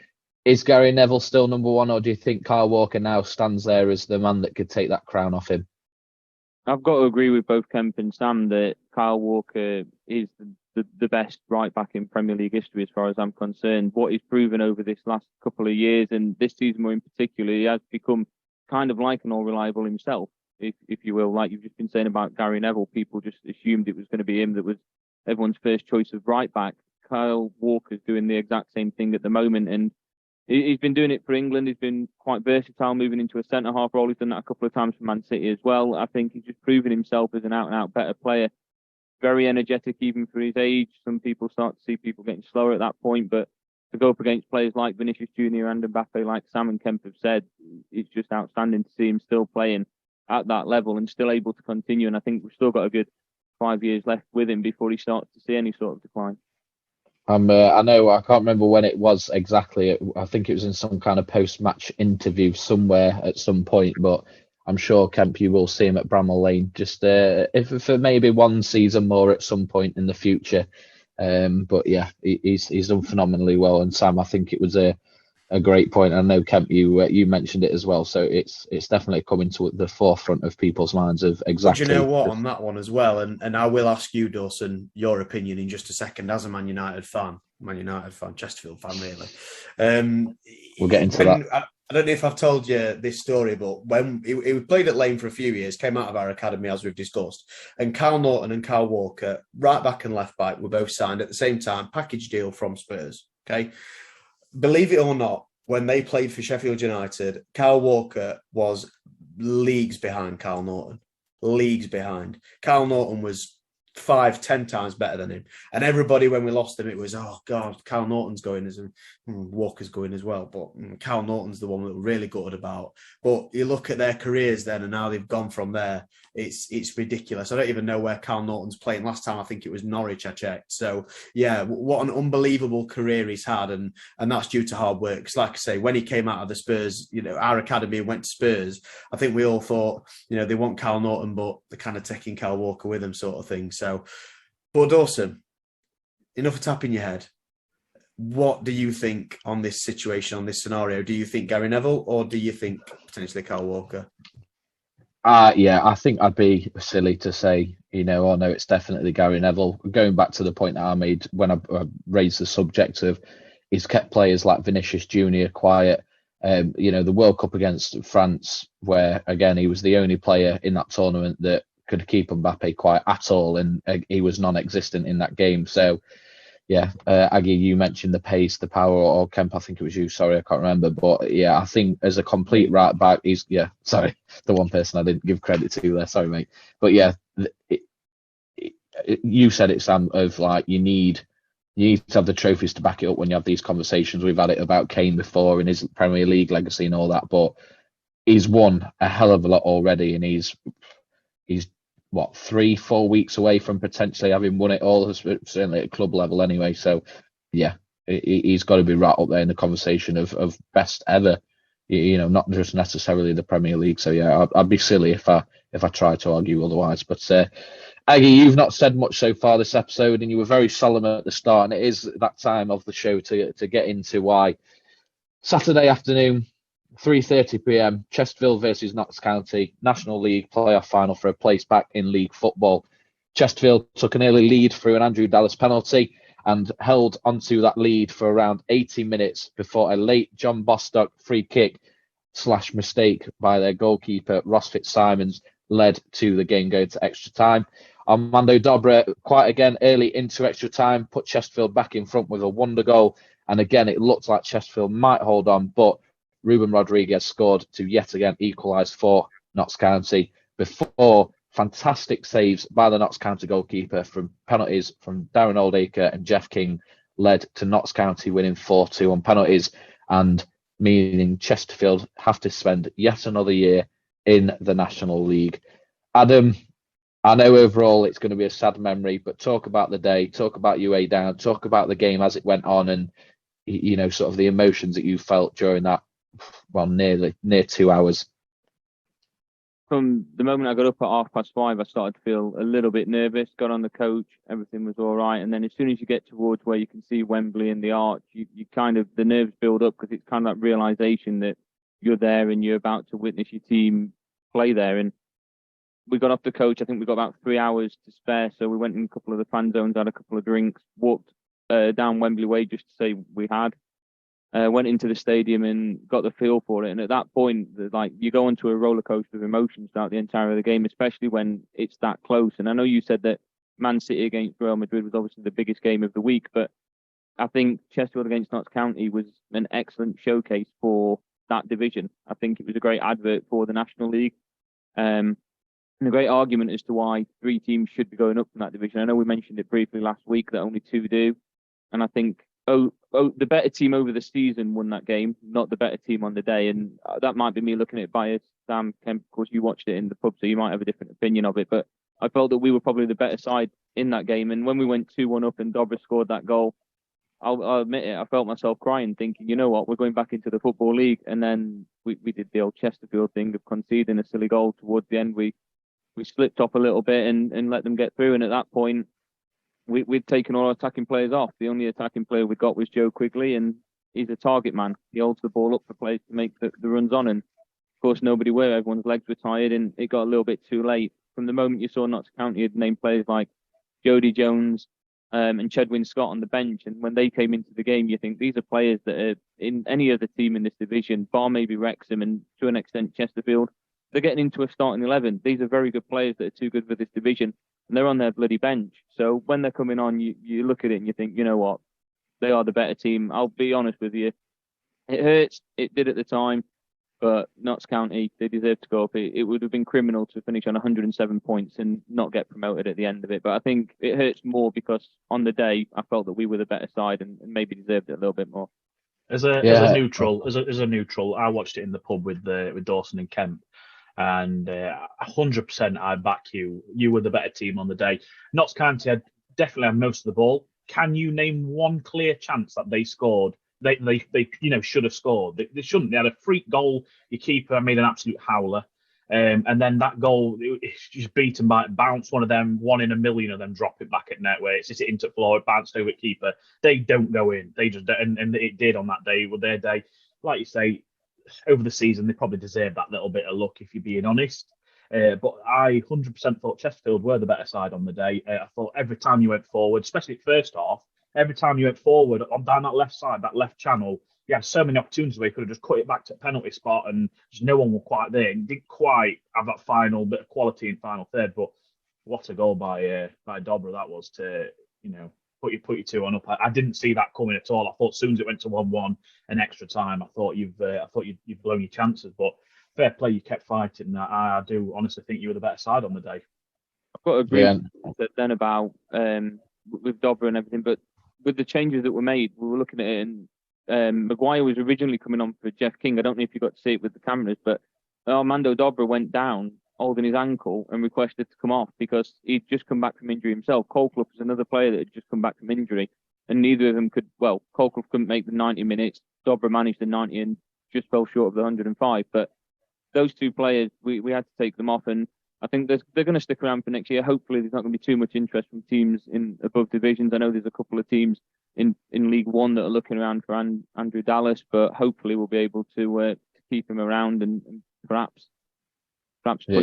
Is Gary Neville still number one, or do you think Kyle Walker now stands there as the man that could take that crown off him? I've got to agree with both Kemp and Sam that Kyle Walker is the best right back in Premier League history as far as I'm concerned. What he's proven over this last couple of years, and this season more in particular, he has become kind of like an all-reliable himself, if you will. Like you've just been saying about Gary Neville, people just assumed it was going to be him that was everyone's first choice of right back. Kyle Walker's doing the exact same thing at the moment, and he's been doing it for England. He's been quite versatile, moving into a centre-half role. He's done that a couple of times for Man City as well. I think he's just proven himself as an out-and-out better player. Very energetic even for his age. Some people start to see people getting slower at that point, but to go up against players like Vinicius Junior and Mbappe, like Sam and Kemp have said, it's just outstanding to see him still playing at that level and still able to continue. And I think we've still got a good 5 years left with him before he starts to see any sort of decline. I know, I can't remember when it was exactly. I think it was in some kind of post-match interview somewhere at some point, but I'm sure, Kemp, you will see him at Bramall Lane, just if for maybe one season more at some point in the future. But yeah, he's done phenomenally well. And Sam, I think it was a great point. I know, Kemp, you mentioned it as well. So it's definitely coming to the forefront of people's minds of exactly. But you know what, on that one as well, and I will ask you, Dawson, your opinion in just a second as a Man United fan, Chesterfield fan, really. We'll get into that. I don't know if I've told you this story, but when he played at Lane for a few years, came out of our academy, as we've discussed, and Kyle Norton and Kyle Walker, right back and left back, were both signed at the same time, package deal from Spurs. Okay. Believe it or not, when they played for Sheffield United, Kyle Walker was leagues behind Kyle Norton. Leagues behind. Kyle Norton was 5-10 times better than him. And everybody, when we lost him, it was, oh God, Kyle Norton's going Walker's going as well. But Kyle Norton's the one that we're really gutted about. But you look at their careers then and now they've gone from there. It's ridiculous. I don't even know where Kyle Norton's playing. Last time I think it was Norwich, I checked. So yeah, what an unbelievable career he's had, and that's due to hard work. Because like I say, when he came out of the Spurs, our academy and went to Spurs, I think we all thought, they want Kyle Norton, but they're kind of taking Kyle Walker with them, sort of thing. So, but Dawson, enough of tapping your head. What do you think on this situation, on this scenario? Do you think Gary Neville, or do you think potentially Kyle Walker? Yeah, I think I'd be silly to say, no, it's definitely Gary Neville. Going back to the point that I made when I raised the subject of he's kept players like Vinicius Junior quiet. The World Cup against France, where again he was the only player in that tournament that could keep Mbappe quiet at all, and he was non-existent in that game. So yeah, Aggie, you mentioned the pace, the power, or Kemp, I think it was you. Sorry, I can't remember. But yeah, I think as a complete right back, the one person I didn't give credit to there. Sorry, mate. But yeah, you said it, Sam, of like you need to have the trophies to back it up when you have these conversations. We've had it about Kane before and his Premier League legacy and all that, but he's won a hell of a lot already, and he's 3-4 weeks away from potentially having won it all, certainly at club level anyway. So yeah, he's got to be right up there in the conversation of best ever, not just necessarily the Premier League. So yeah, I'd be silly if I tried to argue otherwise. But Aggie, you've not said much so far this episode, and you were very solemn at the start, and it is that time of the show to get into why. Saturday afternoon, 3:30 p.m, Chesterfield versus Notts County, National League Playoff final for a place back in league football. Chesterfield took an early lead through an Andrew Dallas penalty and held onto that lead for around 80 minutes before a late John Bostock free kick / mistake by their goalkeeper Ross Fitzsimons led to the game going to extra time. Armando Dobra, quite again early into extra time, put Chesterfield back in front with a wonder goal. And again, it looked like Chesterfield might hold on, but Ruben Rodriguez scored to yet again equalise for Notts County before fantastic saves by the Notts County goalkeeper from penalties from Darren Oldacre and Jeff King led to Notts County winning 4-2 on penalties, and meaning Chesterfield have to spend yet another year in the National League. Adam, I know overall it's going to be a sad memory, but talk about the day, talk about UA down, talk about the game as it went on, and sort of the emotions that you felt during that, near 2 hours. from the moment I got up at 5:30, I started to feel a little bit nervous. Got on the coach, everything was all right, and then as soon as you get towards where you can see Wembley and the arch, you kind of, the nerves build up because it's kind of that realization that you're there and you're about to witness your team play there. And we got off the coach. I think we got about 3 hours to spare, so we went in a couple of the fan zones, had a couple of drinks, walked down Wembley Way just to say we had. Went into the stadium and got the feel for it. And at that point, like, you go onto a roller coaster of emotions throughout the entire of the game, especially when it's that close. And I know you said that Man City against Real Madrid was obviously the biggest game of the week, but I think Chesterfield against Notts County was an excellent showcase for that division. I think it was a great advert for the National League. And a great argument as to why 3 teams should be going up from that division. I know we mentioned it briefly last week that only 2 do. And I think the better team over the season won that game, not the better team on the day. And that might be me looking at it biased. Sam, Kemp, of course, you watched it in the pub, so you might have a different opinion of it. But I felt that we were probably the better side in that game. And when we went 2-1 up and Dobra scored that goal, I'll admit it, I felt myself crying, thinking, you know what, we're going back into the Football League. And then we did the old Chesterfield thing of conceding a silly goal towards the end. We slipped off a little bit and let them get through. And at that point, we'd taken all our attacking players off. The only attacking player we got was Joe Quigley, and he's a target man. He holds the ball up for players to make the runs on. And of course, nobody were. Everyone's legs were tired, and it got a little bit too late. From the moment you saw Notts County had named players like Jody Jones and Chedwin Scott on the bench, and when they came into the game, you think these are players that are in any other team in this division, bar maybe Wrexham and to an extent Chesterfield. They're getting into a starting 11. These are very good players that are too good for this division, and they're on their bloody bench. So when they're coming on, you look at it and you think, you know what, they are the better team. I'll be honest with you, it hurts. It did at the time, but Notts County, they deserve to go up. It would have been criminal to finish on 107 points and not get promoted at the end of it. But I think it hurts more because on the day, I felt that we were the better side and maybe deserved it a little bit more. As a neutral, I watched it in the pub with Dawson and Kemp. And 100% I back you. You were the better team on the day. Notts County definitely had most of the ball. Can you name one clear chance that they scored? They should have scored. They shouldn't. They had a freak goal. Your keeper made an absolute howler. And then that goal, it's just beaten by bounce. One in a million of them drop it back at net where it's just into the floor, it bounced over keeper. They don't go in. They just and it did on that day. With their day, like you say, over the season, they probably deserved that little bit of luck, if you're being honest. But I 100% thought Chesterfield were the better side on the day. I thought every time you went forward, especially first half, every time you went forward on down that left side, that left channel, you had so many opportunities where you could have just cut it back to the penalty spot and just no one was quite there. And didn't quite have that final bit of quality in final third. But what a goal by Dobra that was to, put your 2-1 up. I didn't see that coming at all. I thought as soon as it went to 1-1 and extra time, I thought you've blown your chances. But fair play, you kept fighting. I do honestly think you were the better side on the day. I've got to agree then about with Dobra and everything, but with the changes that were made, we were looking at it, and Maguire was originally coming on for Jeff King. I don't know if you got to see it with the cameras, but Armando Dobra went down holding his ankle and requested to come off because he'd just come back from injury himself. Colclough was another player that had just come back from injury, and neither of them could. Well, Colclough couldn't make the 90 minutes. Dobra managed the 90 and just fell short of the 105. But those 2 players, we had to take them off, and I think they're going to stick around for next year. Hopefully, there's not going to be too much interest from teams in above divisions. I know there's a couple of teams in League One that are looking around for Andrew Dallas, but hopefully we'll be able to keep him around and perhaps. Yeah,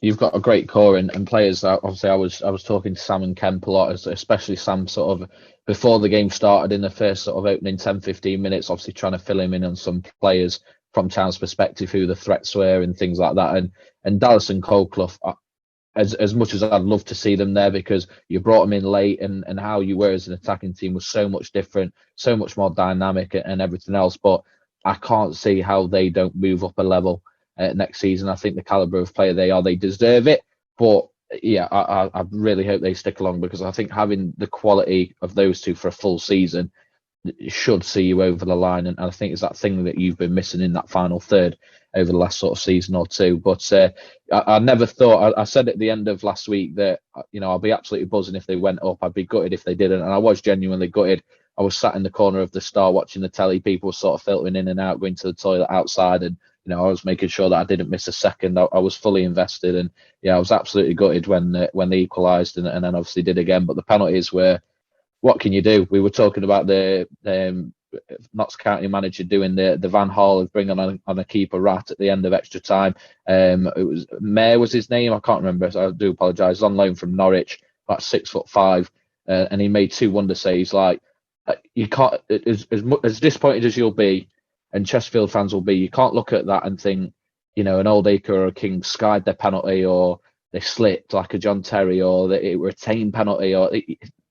you've got a great core and players. Obviously, I was talking to Sam and Kemp a lot, especially Sam sort of before the game started in the first sort of opening 10-15 minutes, obviously trying to fill him in on some players from Town's perspective, who the threats were and things like that. And Dallas and Colclough, as much as I'd love to see them there, because you brought them in late and how you were as an attacking team was so much different, so much more dynamic and everything else. But I can't see how they don't move up a level next season. I think the caliber of player they deserve it. But yeah, I really hope they stick along, because I think having the quality of those 2 for a full season should see you over the line. And I think it's that thing that you've been missing in that final third over the last sort of season or 2. But I never thought, I said at the end of last week that, I'll be absolutely buzzing if they went up. I'd be gutted if they didn't. And I was genuinely gutted. I was sat in the corner of the Star watching the telly. People were sort of filtering in and out, going to the toilet outside, and I was making sure that I didn't miss a second. I was fully invested, and I was absolutely gutted when they equalised and then obviously did again. But the penalties were, what can you do? We were talking about the Notts County manager doing the Van Hall of bringing on a keeper rat at the end of extra time. It was Mayer was his name. I can't remember, so I do apologise. On loan from Norwich, about 6'5", and he made 2 wonder saves. Like, you can't, as disappointed as you'll be, and Chesterfield fans will be, you can't look at that and think, an Old Acre or a King skied their penalty, or they slipped like a John Terry, or it were a tame penalty, or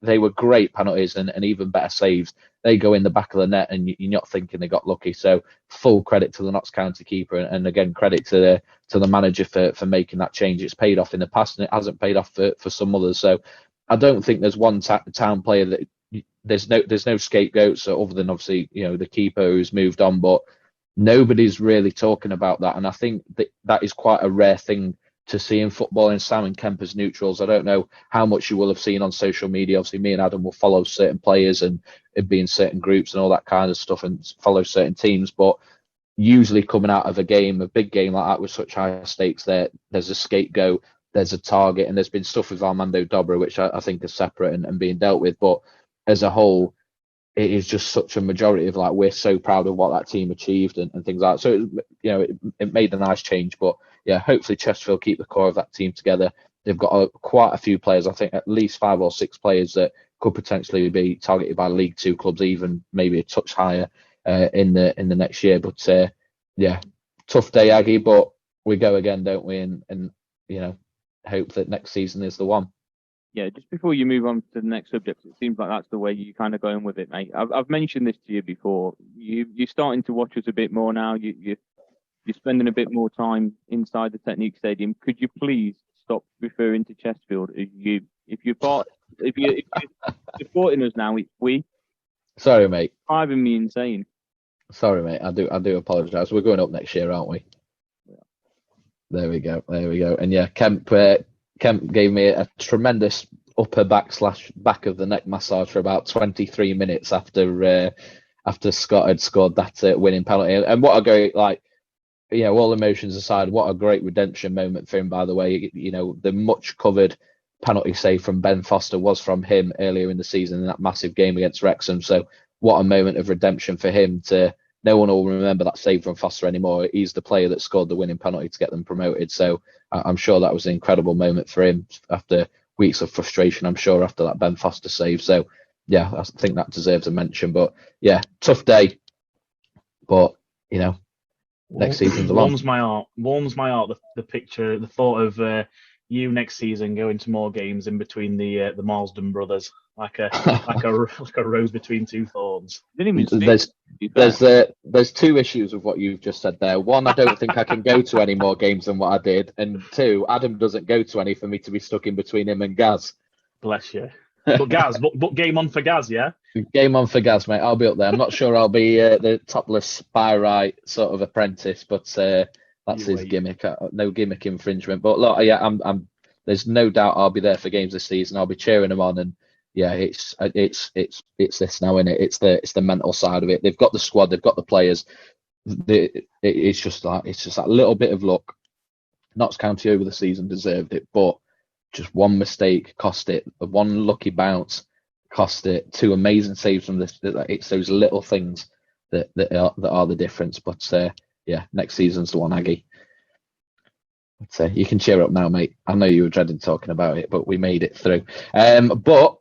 they were great penalties and even better saves. They go in the back of the net, and you're not thinking they got lucky. So full credit to the Notts County keeper, and again credit to the manager for making that change. It's paid off in the past, and it hasn't paid off for some others. So I don't think there's one town player that there's no scapegoats other than obviously the keeper who's moved on, but nobody's really talking about that, and I think that is quite a rare thing to see in football. In Sam and Kemp as neutrals, I don't know how much you will have seen on social media. Obviously, me and Adam will follow certain players and be in certain groups and all that kind of stuff, and follow certain teams. But usually, coming out of a big game like that with such high stakes, there's a scapegoat, there's a target, and there's been stuff with Armando Dobra, which I think is separate and being dealt with. But as a whole, it is just such a majority of like, we're so proud of what that team achieved and things like that. So it made a nice change. But hopefully Chesterfield keep the core of that team together. They've got quite a few players, I think at least 5 or 6 players that could potentially be targeted by League Two clubs, even maybe a touch higher in the next year. But tough day, Aggie, but we go again, don't we? And hope that next season is the one. Yeah, just before you move on to the next subject, it seems like that's the way you're kind of going with it, mate. I've mentioned this to you before. You're starting to watch us a bit more now. You're spending a bit more time inside the Technique Stadium. Could you please stop referring to Chesterfield as you? If you're supporting us now, it's we. Sorry, mate. Driving me insane. Sorry, mate. I do apologise. We're going up next year, aren't we? Yeah. There we go. And Kemp gave me a tremendous upper back of the neck massage for about 23 minutes after Scott had scored that winning penalty. And what a great, all emotions aside, what a great redemption moment for him, by the way. The much covered penalty save from Ben Foster was from him earlier in the season in that massive game against Wrexham. So what a moment of redemption for him. No one will remember that save from Foster anymore. He's the player that scored the winning penalty to get them promoted. So I'm sure that was an incredible moment for him after weeks of frustration, I'm sure, after that Ben Foster save. So, I think that deserves a mention. But, tough day. But, next season's the one. Warms my heart, the picture, the thought of you next season going to more games in between the Marsden brothers, like a rose between two thorns. There's 2 issues with what you've just said there. One, I don't think I can go to any more games than what I did, and 2, Adam doesn't go to any for me to be stuck in between him and Gaz. Bless you. But Gaz, but game on for Gaz, yeah? Game on for Gaz, mate. I'll be up there. I'm not sure I'll be the topless spy right sort of apprentice, but that's his gimmick. No gimmick infringement. But look, I'm there's no doubt I'll be there for games this season. I'll be cheering them on, and it's this now, isn't it? It's the mental side of it. They've got the squad, they've got the players. It's just that little bit of luck. Notts County over the season deserved it, but just one mistake cost it. One lucky bounce cost it. 2 amazing saves from this. It's those little things that are the difference. But next season's the one, Aggie. So you can cheer up now, mate. I know you were dreading talking about it, but we made it through. But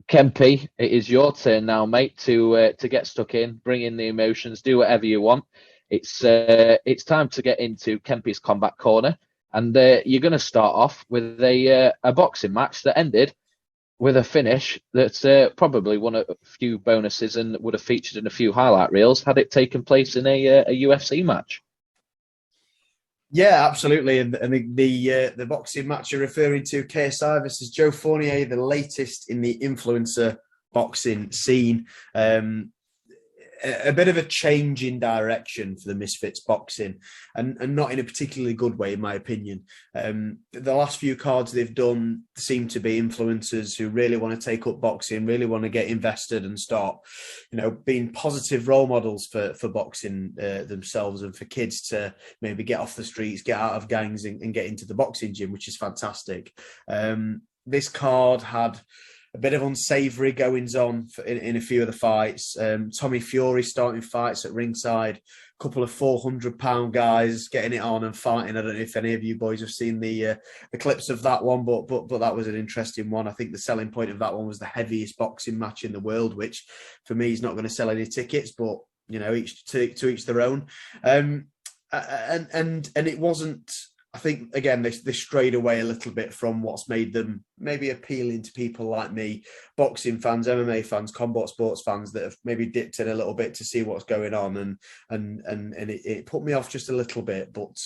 Kempy, it is your turn now, mate, to get stuck in, bring in the emotions, do whatever you want. It's time to get into Kempy's Combat Corner, and you're going to start off with a boxing match that ended with a finish that's probably one of a few bonuses and would have featured in a few highlight reels had it taken place in a UFC match. Yeah, absolutely. And the boxing match you're referring to, KSI versus Joe Fournier, the latest in the influencer boxing scene. a bit of a change in direction for the Misfits boxing, and not in a particularly good way, in my opinion. The last few cards they've done seem to be influencers who really want to take up boxing, really want to get invested and start, being positive role models for boxing themselves, and for kids to maybe get off the streets, get out of gangs and get into the boxing gym, which is fantastic. This card had a bit of unsavoury goings on in a few of the fights. Tommy Fury starting fights at ringside, a couple of 400-pound guys getting it on and fighting. I don't know if any of you boys have seen the clips of that one, but that was an interesting one. I think the selling point of that one was the heaviest boxing match in the world, which for me is not going to sell any tickets, but each to each their own. And it wasn't. I think, again, they strayed away a little bit from what's made them maybe appealing to people like me, boxing fans, MMA fans, combat sports fans that have maybe dipped in a little bit to see what's going on. And it put me off just a little bit. But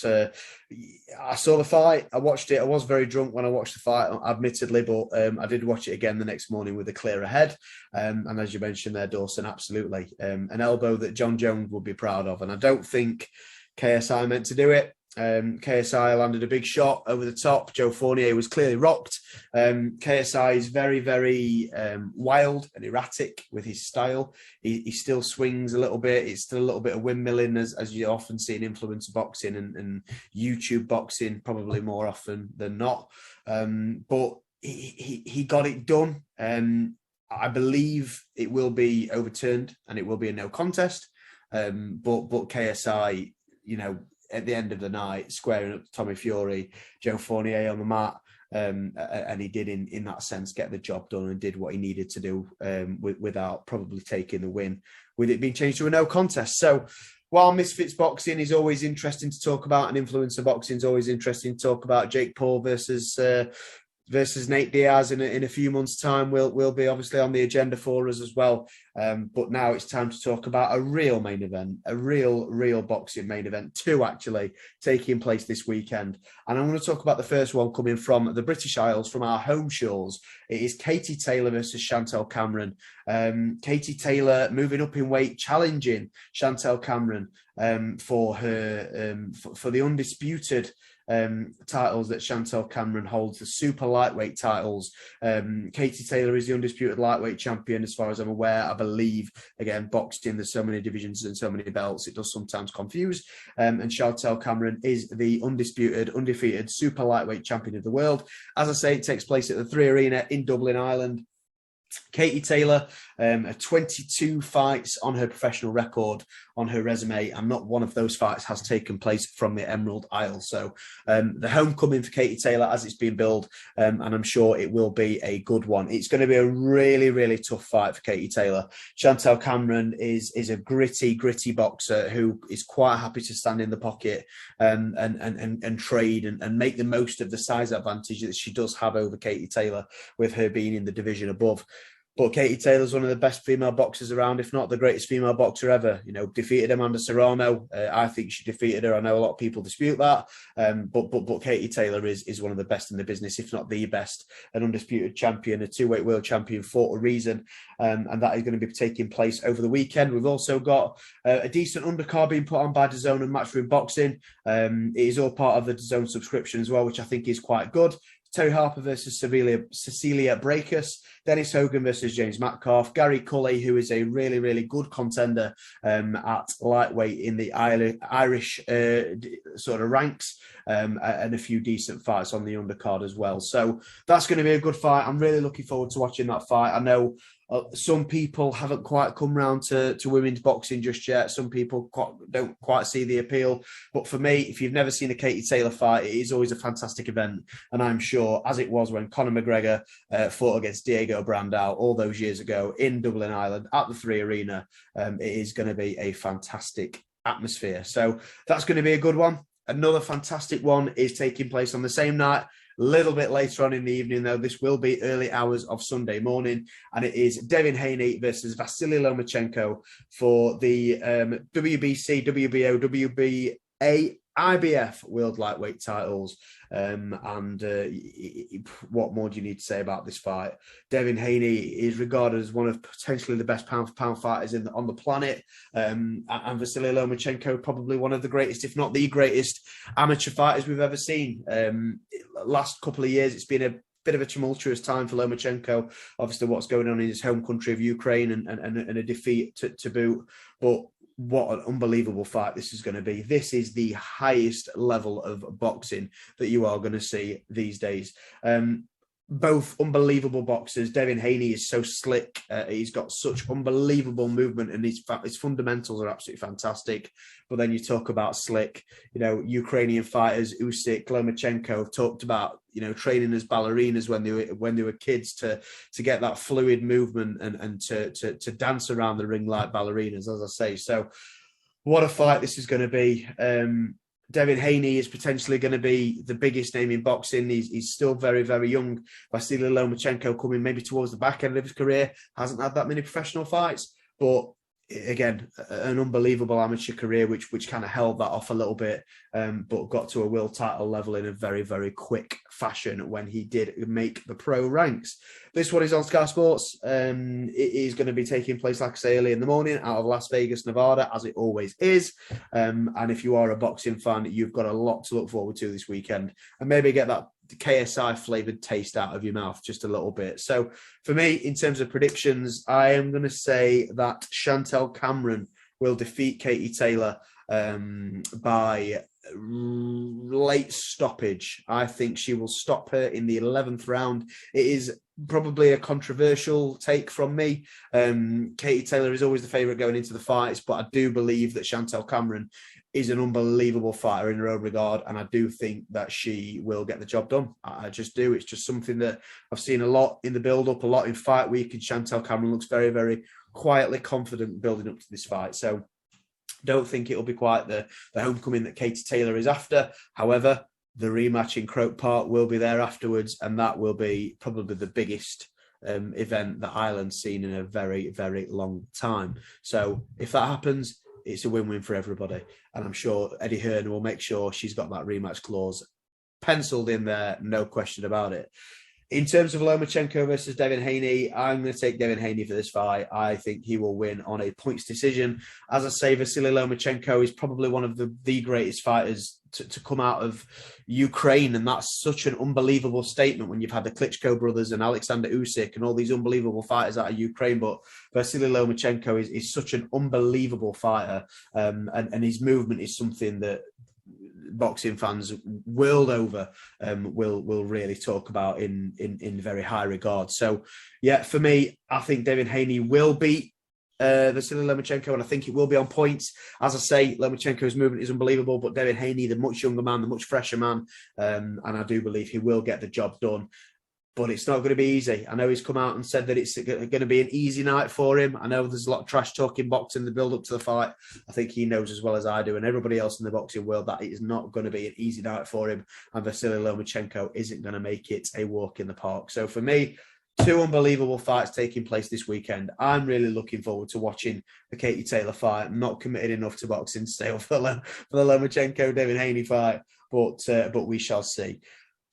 I saw the fight. I watched it. I was very drunk when I watched the fight, admittedly, but I did watch it again the next morning with a clearer head. And as you mentioned there, Dawson, absolutely. An elbow that John Jones would be proud of. And I don't think KSI meant to do it. KSI landed a big shot over the top. Joe Fournier was clearly rocked. KSI is very, very wild and erratic with his style. He still swings a little bit. It's still a little bit of windmilling, as you often see in influencer boxing and YouTube boxing, probably more often than not. But he got it done. I believe it will be overturned and it will be a no contest. But KSI, at the end of the night, squaring up to Tommy Fury, Joe Fournier on the mat, and he did, in that sense, get the job done and did what he needed to do without probably taking the win, with it being changed to a no contest. So while Misfits boxing is always interesting to talk about, and influencer boxing is always interesting to talk about, Jake Paul versus Nate Diaz in a few months' time will be obviously on the agenda for us as well. But now it's time to talk about a real main event, a real boxing main event, two actually taking place this weekend. And I'm going to talk about the first one coming from the British Isles, from our home shores. It is Katie Taylor versus Chantel Cameron. Katie Taylor moving up in weight, challenging Chantel Cameron for the undisputed titles that Chantel Cameron holds, the super lightweight titles. Katie Taylor is the undisputed lightweight champion, as far as I'm aware. I believe, again, boxing, there's so many divisions and so many belts, it does sometimes confuse. And Chantel Cameron is the undefeated super lightweight champion of the world. As I say, it takes place at the 3 Arena in Dublin, Ireland. Katie Taylor, 22 fights on her professional record, on her resume, and not one of those fights has taken place from the Emerald Isle. So the homecoming for Katie Taylor as it's been billed, and I'm sure it will be a good one. It's going to be a really, really tough fight for Katie Taylor. Chantel Cameron is a gritty boxer who is quite happy to stand in the pocket and trade and make the most of the size advantage that she does have over Katie Taylor, with her being in the division above. But Katie Taylor's one of the best female boxers around, if not the greatest female boxer ever. Defeated Amanda Serrano. I think she defeated her. I know a lot of people dispute that. But Katie Taylor is one of the best in the business, if not the best. An undisputed champion, a two-weight world champion for a reason. And that is going to be taking place over the weekend. We've also got a decent undercard being put on by DAZN and Matchroom Boxing. It is all part of the DAZN subscription as well, which I think is quite good. Terry Harper versus Cecilia Brækhus, Dennis Hogan versus James Metcalf, Gary Cully, who is a really, really good contender at lightweight in the Irish sort of ranks, and a few decent fights on the undercard as well. So that's going to be a good fight. I'm really looking forward to watching that fight. I know some people haven't quite come round to women's boxing just yet. Some people don't quite see the appeal. But for me, if you've never seen a Katie Taylor fight, it is always a fantastic event. And I'm sure, as it was when Conor McGregor fought against Diego Brandao all those years ago in Dublin, Ireland, at the 3 Arena, it is going to be a fantastic atmosphere. So that's going to be a good one. Another fantastic one is taking place on the same night, a little bit later on in the evening, though. This will be early hours of Sunday morning, and it is Devin Haney versus Vasily Lomachenko for the WBC, WBO, WBA IBF World Lightweight titles. What more do you need to say about this fight? Devin Haney is regarded as one of potentially the best pound-for-pound fighters on the planet. And Vasily Lomachenko, probably one of the greatest, if not the greatest, amateur fighters we've ever seen. Last couple of years, it's been a bit of a tumultuous time for Lomachenko. Obviously, what's going on in his home country of Ukraine and a defeat to boot. But what an unbelievable fight this is going to be. This is the highest level of boxing that you are going to see these days. Both unbelievable boxers. Devin Haney is so slick. He's got such unbelievable movement, and his fundamentals are absolutely fantastic. But then you talk about slick, Ukrainian fighters, Usyk, Lomachenko have talked about, training as ballerinas when they were kids to get that fluid movement and to dance around the ring like ballerinas, as I say. So what a fight this is going to be. Devin Haney is potentially going to be the biggest name in boxing. He's still very, very young. Vasily Lomachenko coming maybe towards the back end of his career, hasn't had that many professional fights, but again, an unbelievable amateur career, which kind of held that off a little bit, but got to a world title level in a very, very quick fashion when he did make the pro ranks. This one is on Sky Sports. It is going to be taking place, like I say, early in the morning out of Las Vegas, Nevada, as it always is. And if you are a boxing fan, you've got a lot to look forward to this weekend, and maybe get that KSI flavoured taste out of your mouth just a little bit. So for me, in terms of predictions, I am going to say that Chantel Cameron will defeat Katie Taylor by late stoppage. I think she will stop her in the 11th round. It is probably a controversial take from me. Katie Taylor is always the favourite going into the fights, but I do believe that Chantel Cameron is an unbelievable fighter in her own regard, and I do think that she will get the job done. I just do. It's just something that I've seen a lot in the build-up, a lot in fight week, and Chantel Cameron looks very, very quietly confident building up to this fight. So don't think it'll be quite the homecoming that Katie Taylor is after. However, the rematch in Croke Park will be there afterwards, and that will be probably the biggest event that Ireland's seen in a very, very long time. So if that happens, it's a win-win for everybody. And I'm sure Eddie Hearn will make sure she's got that rematch clause penciled in there, no question about it. In terms of Lomachenko versus Devin Haney, I'm going to take Devin Haney for this fight. I think he will win on a points decision. As I say, Vasily Lomachenko is probably one of the greatest fighters to come out of Ukraine, and that's such an unbelievable statement when you've had the Klitschko brothers and Alexander Usyk and all these unbelievable fighters out of Ukraine. But Vasily Lomachenko is such an unbelievable fighter, and his movement is something that boxing fans world over will really talk about in very high regard. So yeah, for me, I think Devin Haney will beat Vasily Lomachenko, and I think it will be on points. As I say, Lomachenko's movement is unbelievable, but Devin Haney, the much younger man, the much fresher man, and I do believe he will get the job done. But it's not going to be easy. I know he's come out and said that it's going to be an easy night for him. I know there's a lot of trash talking boxing, the build up to the fight. I think he knows as well as I do, and everybody else in the boxing world, that it is not going to be an easy night for him. And Vasily Lomachenko isn't going to make it a walk in the park. So for me, two unbelievable fights taking place this weekend. I'm really looking forward to watching the Katie Taylor fight. I'm not committed enough to boxing to stay up for the Lomachenko-Devin Haney fight, but we shall see.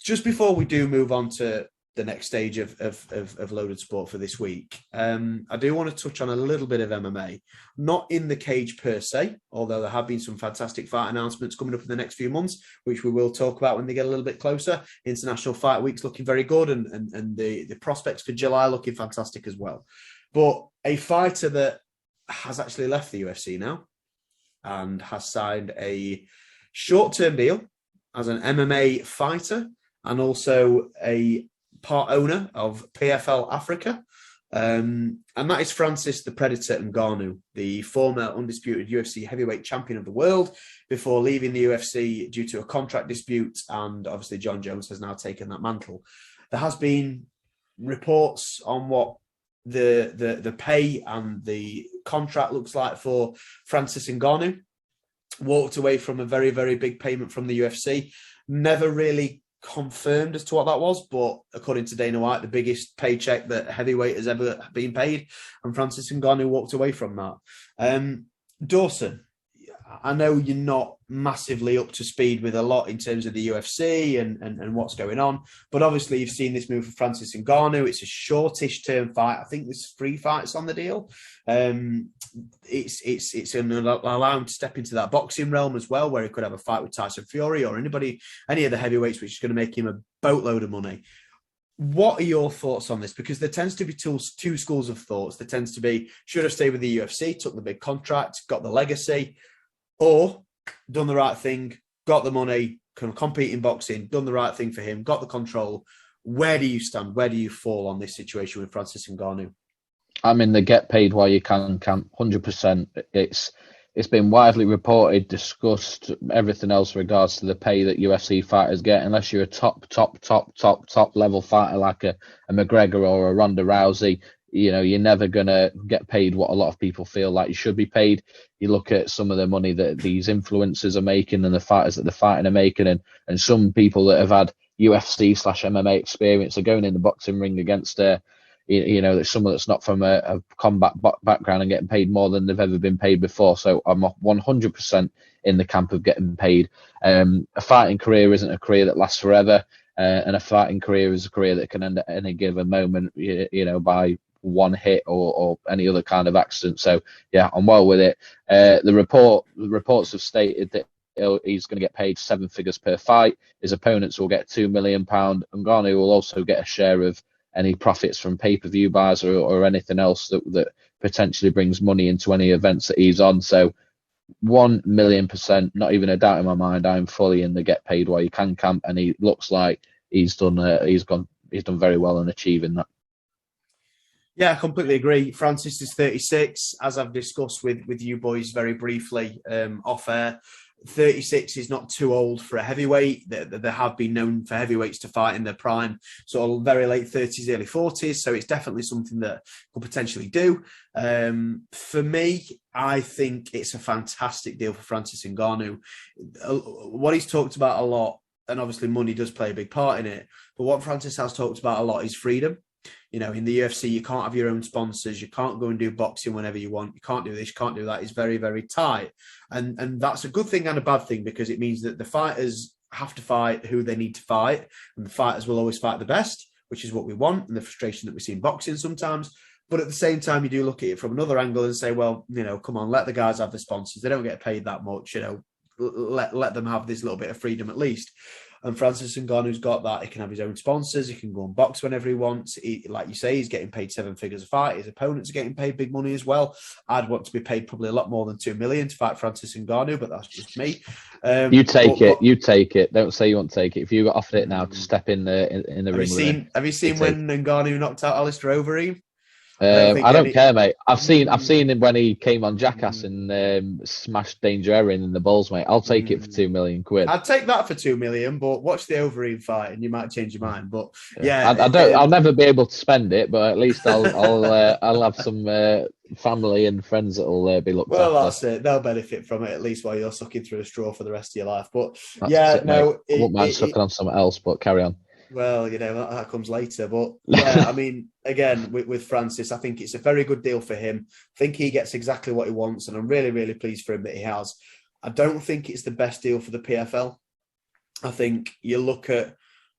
Just before we do move on to the next stage of Loaded Sport for this week, I do want to touch on a little bit of MMA, not in the cage per se, although there have been some fantastic fight announcements coming up in the next few months, which we will talk about when they get a little bit closer. International Fight Week's looking very good, and the prospects for July looking fantastic as well. But a fighter that has actually left the UFC now and has signed a short-term deal as an MMA fighter and also a part owner of PFL Africa, and that is Francis the Predator Ngannou, the former undisputed UFC heavyweight champion of the world, before leaving the UFC due to a contract dispute, and obviously John Jones has now taken that mantle. There has been reports on what the pay and the contract looks like for Francis Ngannou. Walked away from a very, very big payment from the UFC. Never really confirmed as to what that was, but according to Dana White, the biggest paycheck that heavyweight has ever been paid, and Francis Ngannou walked away from that. Dawson, I know you're not massively up to speed with a lot in terms of the UFC and what's going on, but obviously you've seen this move for Francis Ngannou. It's a shortish term fight. I think there's 3 fights on the deal. It's allow him to step into that boxing realm as well, where he could have a fight with Tyson Fury or any of the heavyweights, which is going to make him a boatload of money. What are your thoughts on this? Because there tends to be two schools of thoughts. There tends to be, should have stayed with the UFC, took the big contract, got the legacy, or done the right thing, got the money, can compete in boxing, done the right thing for him, got the control. Where do you stand? Where do you fall on this situation with Francis Ngannou? I'm in the get paid while you can camp, 100%. It's been widely reported, discussed, everything else in regards to the pay that UFC fighters get. Unless you're a top level fighter like a McGregor or a Ronda Rousey, you're never going to get paid what a lot of people feel like you should be paid. You look at some of the money that these influencers are making and the fighters that they're fighting are making, and some people that have had UFC/MMA experience are going in the boxing ring against there's someone that's not from a combat background and getting paid more than they've ever been paid before. So I'm 100% in the camp of getting paid. A fighting career isn't a career that lasts forever, and a fighting career is a career that can end at any given moment, by one hit or any other kind of accident. So yeah, I'm well with it. The reports have stated that he's going to get paid 7 figures per fight. His opponents will get £2 million. Ngannou will also get a share of any profits from pay-per-view buys or anything else that potentially brings money into any events that he's on. So 1,000,000%, not even a doubt in my mind, I'm fully in the get paid while you can camp, and he looks like he's done very well in achieving that. Yeah, I completely agree. Francis is 36, as I've discussed with you boys very briefly off air. 36 is not too old for a heavyweight. There have been known for heavyweights to fight in their prime, sort of very late 30s, early 40s. So it's definitely something that could potentially do. For me, I think it's a fantastic deal for Francis Ngannou. What he's talked about a lot, and obviously money does play a big part in it, but what Francis has talked about a lot is freedom. In the UFC, you can't have your own sponsors. You can't go and do boxing whenever you want. You can't do this, you can't do that. It's very, very tight. And that's a good thing and a bad thing, because it means that the fighters have to fight who they need to fight. And the fighters will always fight the best, which is what we want, and the frustration that we see in boxing sometimes. But at the same time, you do look at it from another angle and say, well, come on, let the guys have the sponsors. They don't get paid that much, let them have this little bit of freedom at least. And Francis Ngannou's got that. He can have his own sponsors. He can go and box whenever he wants. Like you say, he's getting paid 7 figures a fight. His opponents are getting paid big money as well. I'd want to be paid probably a lot more than 2 million to fight Francis Ngannou, but that's just me. You take it. Don't say you won't take it. If you got offered it now to step in the ring. Have you seen when Ngannou knocked out Alistair Overeem? I don't care, mate. I've seen him when he came on Jackass and smashed Danger Erin in the balls, mate. I'll take it for £2 million. I'd take that for 2 million, but watch the Overeem fight and you might change your mind. But I'll never be able to spend it, but at least I'll have some family and friends that'll be looked after. Well, that's it. They'll benefit from it at least while you're sucking through a straw for the rest of your life. But I wouldn't mind sucking on something else, but carry on. Well, that comes later. But yeah, I mean, again, with Francis, I think it's a very good deal for him. I think he gets exactly what he wants, and I'm really, really pleased for him that he has. I don't think it's the best deal for the PFL. I think you look at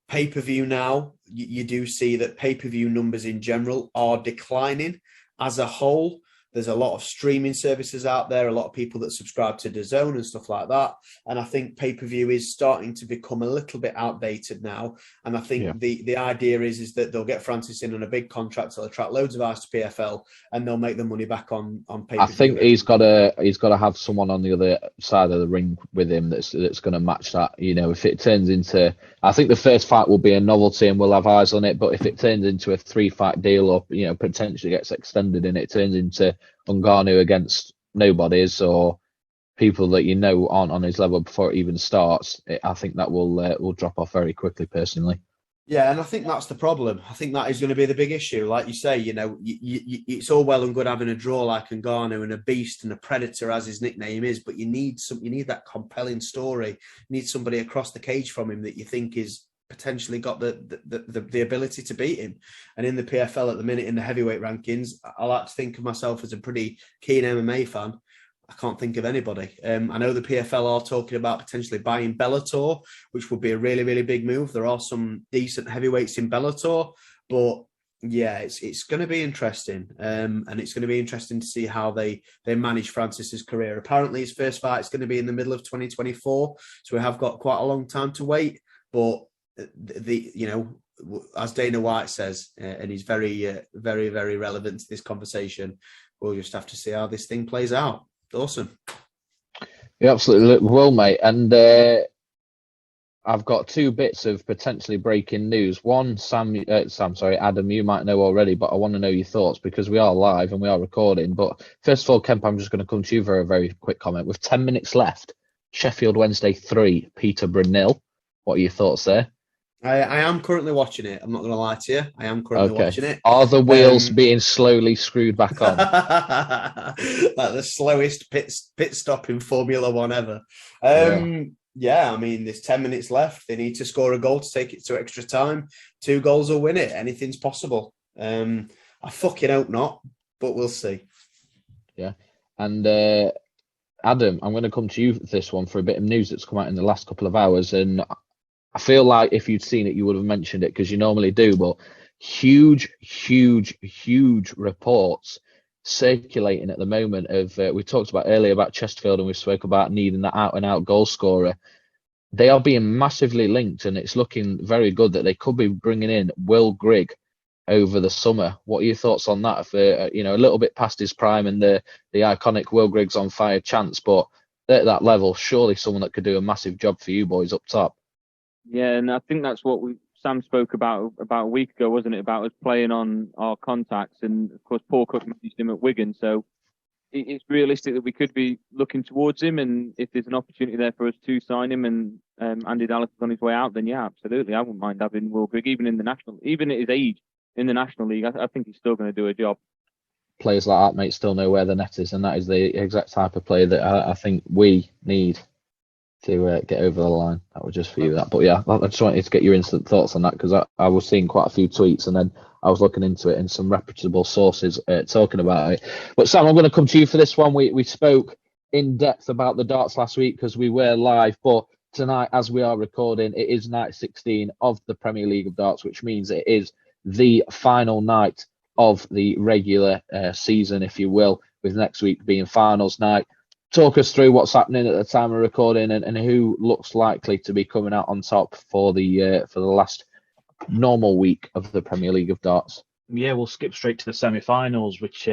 pay-per-view now, you do see that pay-per-view numbers in general are declining as a whole. There's a lot of streaming services out there, a lot of people that subscribe to DAZN and stuff like that. And I think pay-per-view is starting to become a little bit outdated now. And I think the idea is that they'll get Francis in on a big contract, they'll attract loads of eyes to PFL, and they'll make the money back on pay-per-view. I think he's got to have someone on the other side of the ring with him that's going to match that. If it turns into, I think the first fight will be a novelty and we'll have eyes on it. But if it turns into a 3-fight deal, or potentially gets extended and it turns into Ngannou against nobodies or people that aren't on his level before it even starts, I think that will drop off very quickly, personally. Yeah, and I think that's the problem. I think that is going to be the big issue. Like you say, it's all well and good having a draw like Ngannou and a beast and a predator, as his nickname is, but you need that compelling story. You need somebody across the cage from him that you think is potentially got the ability to beat him. And in the PFL at the minute, in the heavyweight rankings, I like to think of myself as a pretty keen MMA fan. I can't think of anybody. I know the PFL are talking about potentially buying Bellator, which would be a really, really big move. There are some decent heavyweights in Bellator, but yeah, it's going to be interesting. And it's going to be interesting to see how they manage Francis's career. Apparently, his first fight is going to be in the middle of 2024, so we have got quite a long time to wait. But as Dana White says, and he's very, very, very relevant to this conversation, we'll just have to see how this thing plays out. Awesome. You absolutely will, mate. And I've got two bits of potentially breaking news. One, Adam, you might know already, but I want to know your thoughts because we are live and we are recording. But first of all, Kemp, I'm just going to come to you for a very quick comment. With 10 minutes left, Sheffield Wednesday 3, Peterborough 0. What are your thoughts there? I am currently watching it. I'm not going to lie to you. I am currently watching it. Are the wheels being slowly screwed back on? Like the slowest pit stop in Formula One ever. Yeah, I mean, there's 10 minutes left. They need to score a goal to take it to extra time. 2 goals will win it. Anything's possible. I fucking hope not, but we'll see. Yeah. And Adam, I'm going to come to you for this one for a bit of news that's come out in the last couple of hours. And I feel like if you'd seen it, you would have mentioned it because you normally do. But huge reports circulating at the moment of we talked about earlier about Chesterfield and we spoke about needing that out-and-out goal scorer. They are being massively linked, and it's looking very good that they could be bringing in Will Grigg over the summer. What are your thoughts on that? For a little bit past his prime and the iconic Will Grigg's on fire chance, but at that level, surely someone that could do a massive job for you boys up top. Yeah, and I think that's what Sam spoke about a week ago, wasn't it? About us playing on our contacts, and of course Paul Cook managed him at Wigan, so it's realistic that we could be looking towards him. And if there's an opportunity there for us to sign him, and Andy Dallas is on his way out, then yeah, absolutely, I wouldn't mind having Will Grigg, even at his age in the National League. I think he's still going to do a job. Players like that, mate, still know where the net is, and that is the exact type of player that I think we need to get over the line. That was just for you, that. But yeah, I just wanted to get your instant thoughts on that because I was seeing quite a few tweets and then I was looking into it and some reputable sources talking about it. But Sam, I'm going to come to you for this one. We spoke in depth about the darts last week because we were live, but tonight, as we are recording, it is night 16 of the Premier League of Darts, which means it is the final night of the regular season, if you will, with next week being finals night. Talk us through what's happening at the time of recording and who looks likely to be coming out on top for the last normal week of the Premier League of Darts. Yeah, we'll skip straight to the semi-finals, which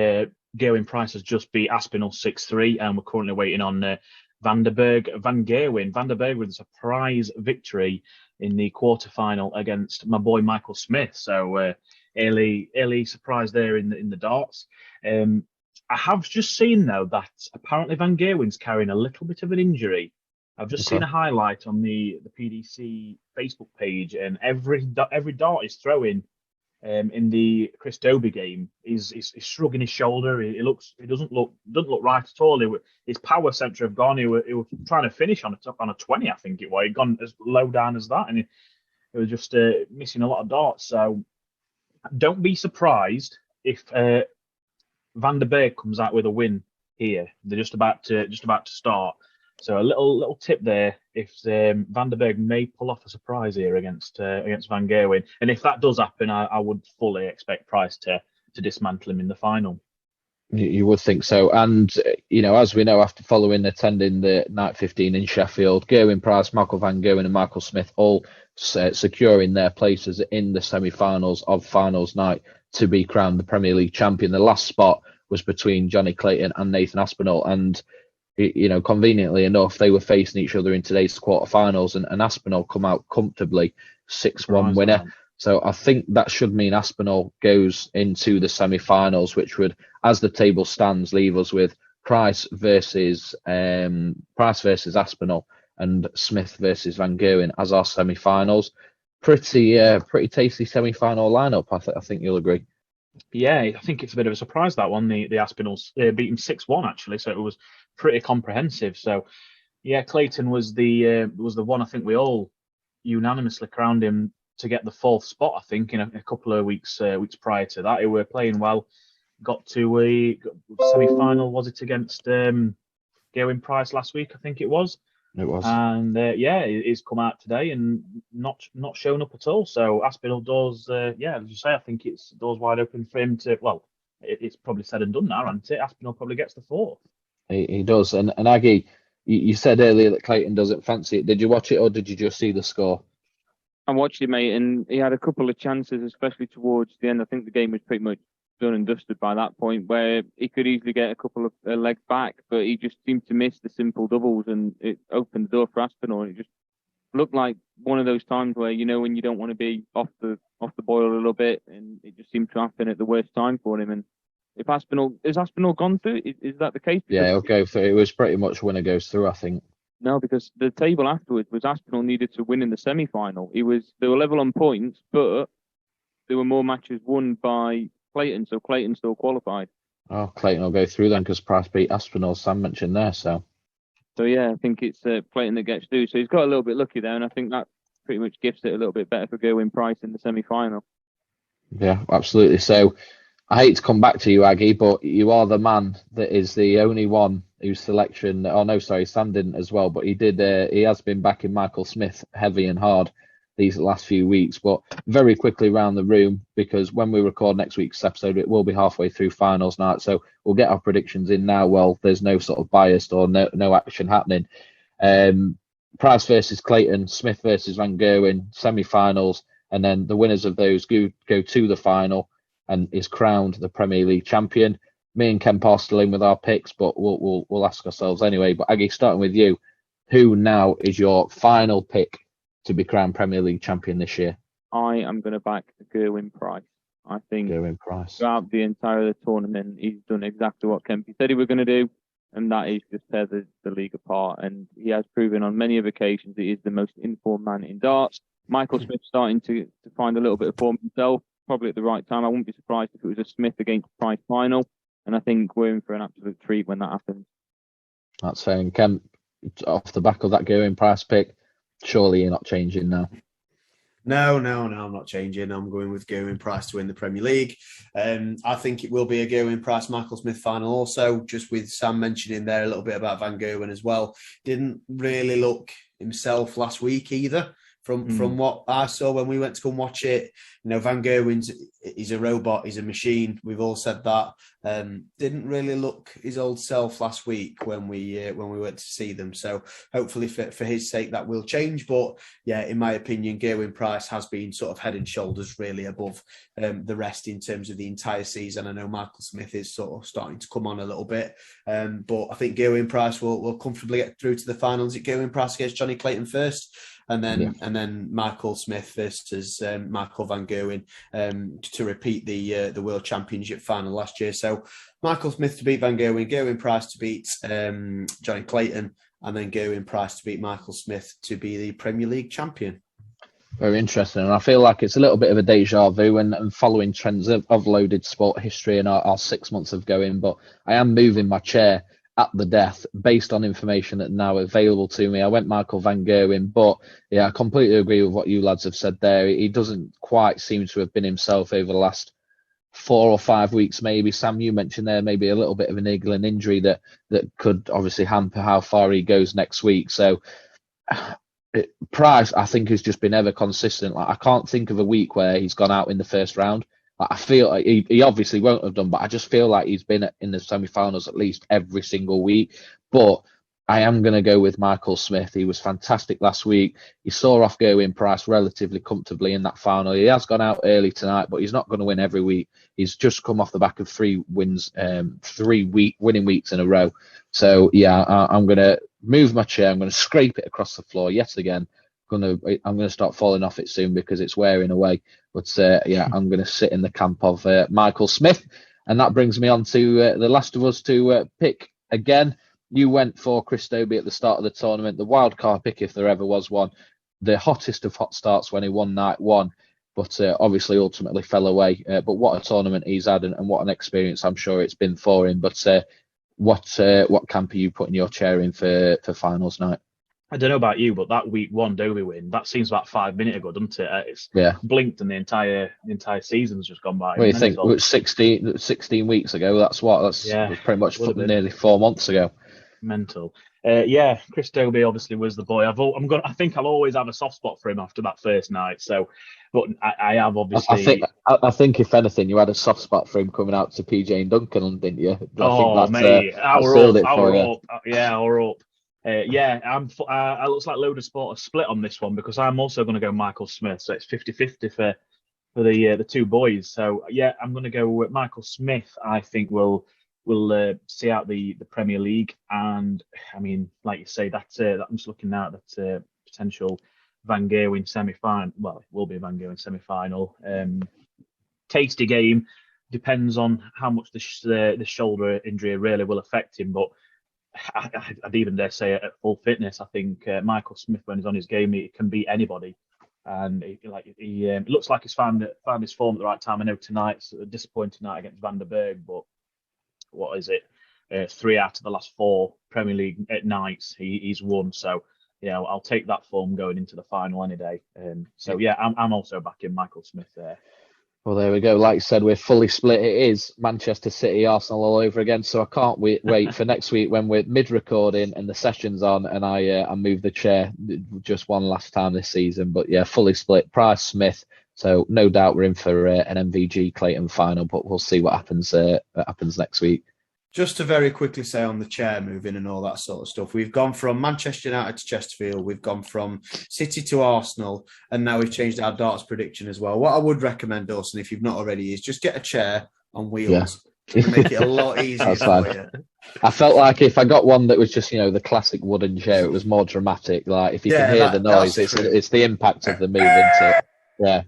Gerwyn Price has just beat Aspinall 6-3, and we're currently waiting on Van Gerwen. Van der Berg with a surprise victory in the quarter-final against my boy Michael Smith. So early surprise there in the darts. I have just seen, though, that apparently Van Gerwen's carrying a little bit of an injury. I've just seen a highlight on the PDC Facebook page, and every dart he's throwing in the Chris Dobie game is shrugging his shoulder. It doesn't look right at all. His power centre have gone. He was trying to finish on a 20, I think it was. He'd gone as low down as that, and he was just missing a lot of darts. So don't be surprised if Van der Berg comes out with a win here. They're just about to start. So a little tip there: if Van der Berg may pull off a surprise here against Van Gerwen, and if that does happen, I would fully expect Price to dismantle him in the final. You would think so, and as we know, after attending the night 15 in Sheffield, Gerwyn Price, Michael Van Gerwen, and Michael Smith all securing their places in the semi-finals of finals night to be crowned the Premier League champion. The last spot was between Johnny Clayton and Nathan Aspinall, and conveniently enough, they were facing each other in today's quarterfinals, and Aspinall come out comfortably 6-1 winner. Man. So I think that should mean Aspinall goes into the semi-finals, which would, as the table stands, leave us with Price versus Aspinall and Smith versus Van Gerwen as our semi-finals. Pretty tasty semi-final lineup. I think you'll agree. Yeah, I think it's a bit of a surprise, that one. The Aspinalls beat him 6-1 actually, so it was pretty comprehensive. So yeah, Clayton was the one. I think we all unanimously crowned him to get the 4th spot. I think in a couple of weeks prior to that, he were playing well. Got to a semi-final. Was it against Gerwyn Price last week, I think it was. It was. And he's come out today and not shown up at all. So Aspinall doors, as you say, I think it's doors wide open for him to. Well, it's probably said and done now, hasn't it? Aspinall probably gets the 4th. He does. And Aggie, you said earlier that Clayton doesn't fancy it. Did you watch it or did you just see the score? I watched it, mate, and he had a couple of chances, especially towards the end. I think the game was pretty much done and dusted by that point, where he could easily get a couple of legs back, but he just seemed to miss the simple doubles, and it opened the door for Aspinall. And it just looked like one of those times where, when you don't want to be off the boil a little bit, and it just seemed to happen at the worst time for him. And if has Aspinall gone through? Is that the case? Yeah, he'll go through. It was pretty much winner goes through, I think. No, because the table afterwards was Aspinall needed to win in the semi-final. They were level on points, but there were more matches won by Clayton, so Clayton still qualified. Oh, Clayton will go through then because Price beat Aspinall, Sam mentioned there. So yeah, I think it's Clayton that gets through. So he's got a little bit lucky there, and I think that pretty much gifts it a little bit better for Gerwyn Price in the semi-final. Yeah, absolutely. So I hate to come back to you, Aggie, but you are the man that is the only one whose selection. Oh no, sorry, Sam didn't as well, but he did. He has been backing Michael Smith heavy and hard these last few weeks. But very quickly round the room, because when we record next week's episode, it will be halfway through finals night, so we'll get our predictions in now. Well, there's no sort of bias or no action happening. Price versus Clayton, Smith versus Van Gerwen, semi-finals, and then the winners of those go to the final and is crowned the Premier League champion. Me and Kemp are still in with our picks, but we'll ask ourselves anyway. But Aggie, starting with you, who now is your final pick to be crowned Premier League champion this year? I am going to back Gerwyn Price. I think Gerwyn Price. Throughout the entire tournament, he's done exactly what Kempy said he was going to do, and that is just tear the league apart. And he has proven on many of occasions he is the most informed man in darts. Michael Smith starting to find a little bit of form himself, probably at the right time. I wouldn't be surprised if it was a Smith against Price final, and I think we're in for an absolute treat when that happens. That's saying, Kemp, off the back of that Gerwyn Price pick, surely you're not changing now. No, I'm not changing. I'm going with Gerwyn Price to win the Premier League. I think it will be a Gerwyn Price Michael Smith final also, just with Sam mentioning there a little bit about Van Gerwen as well. Didn't really look himself last week either. From what I saw when we went to come watch it, Van Gerwen's he's a robot, he's a machine. We've all said that. Didn't really look his old self last week when we went to see them. So hopefully for his sake that will change. But yeah, in my opinion, Gerwyn Price has been sort of head and shoulders really above the rest in terms of the entire season. I know Michael Smith is sort of starting to come on a little bit, but I think Gerwyn Price will comfortably get through to the finals. At Gerwyn Price against Johnny Clayton first. And then Michael Smith versus Michael Van Gerwen to repeat the World Championship final last year. So Michael Smith to beat Van Gerwen, Gerwyn Price to beat Johnny Clayton, and then Gerwyn Price to beat Michael Smith to be the Premier League champion. Very interesting. And I feel like it's a little bit of a deja vu and following trends of loaded sport history and our 6 months of going. But I am moving my chair at the death based on information that now available to me. I went Michael Van Gerwen, but yeah, I completely agree with what you lads have said there. He doesn't quite seem to have been himself over the last 4 or 5 weeks, maybe. Sam, you mentioned there maybe a little bit of a niggling injury that could obviously hamper how far he goes next week. So Price, I think, has just been ever consistent. Like, I can't think of a week where he's gone out in the first round. I feel like he obviously won't have done, but I just feel like he's been in the semi-finals at least every single week. But I am going to go with Michael Smith. He was fantastic last week. He saw off Gerwyn Price relatively comfortably in that final. He has gone out early tonight, but he's not going to win every week. He's just come off the back of 3 wins, 3 winning weeks in a row. So yeah, I'm going to move my chair. I'm going to scrape it across the floor yet again. I'm going to start falling off it soon because it's wearing away. But yeah, I'm going to sit in the camp of Michael Smith. And that brings me on to the last of us to pick again. You went for Chris Dobey at the start of the tournament, the wild card pick if there ever was one, the hottest of hot starts when he won night one, but obviously ultimately fell away. But what a tournament he's had and what an experience I'm sure it's been for him. But what camp are you putting your chair in for finals night? I don't know about you, but that week one Dobey win, that seems about 5 minutes ago, doesn't it? It's blinked and the entire season's just gone by. What do you think? It was 16 weeks ago. That's pretty much nearly 4 months ago. Mental. Yeah, Chris Dobie obviously was the boy. I think I'll always have a soft spot for him after that first night. So, but I have obviously. I think if anything, you had a soft spot for him coming out to PJ and Duncan, didn't you? Mate, our up. Yeah, our up. It looks like Load of Sport are split on this one because I'm also going to go Michael Smith. So it's 50-50 for the two boys. So yeah, I'm going to go with Michael Smith. I think will see out the Premier League, and I mean, like you say, that's I'm just looking now at that potential Van Gerwen semi-final. Well, it will be a Van Gerwen semi-final. Tasty game. Depends on how much the shoulder injury really will affect him, but I'd even dare say at full fitness, I think Michael Smith, when he's on his game, he can beat anybody. And he looks like he's found his form at the right time. I know tonight's a disappointing night against Van der Berg, but what is it? 3 out of the last 4 Premier League nights he's won. So I'll take that form going into the final any day. So yeah, I'm also backing Michael Smith there. Well, there we go. Like you said, we're fully split. It is Manchester City, Arsenal all over again. So I can't wait for next week when we're mid-recording and the session's on, and I move the chair just one last time this season. But yeah, fully split. Price, Smith. So no doubt we're in for an MVG Clayton final, but we'll see what happens next week. Just to very quickly say on the chair moving and all that sort of stuff, we've gone from Manchester United to Chesterfield, we've gone from City to Arsenal, and now we've changed our darts prediction as well. What I would recommend, Dawson, if you've not already, is just get a chair on wheels to make it a lot easier for you. I felt like if I got one that was just, the classic wooden chair, it was more dramatic. Like if you can hear the noise, it's the impact of the move into it. Yeah.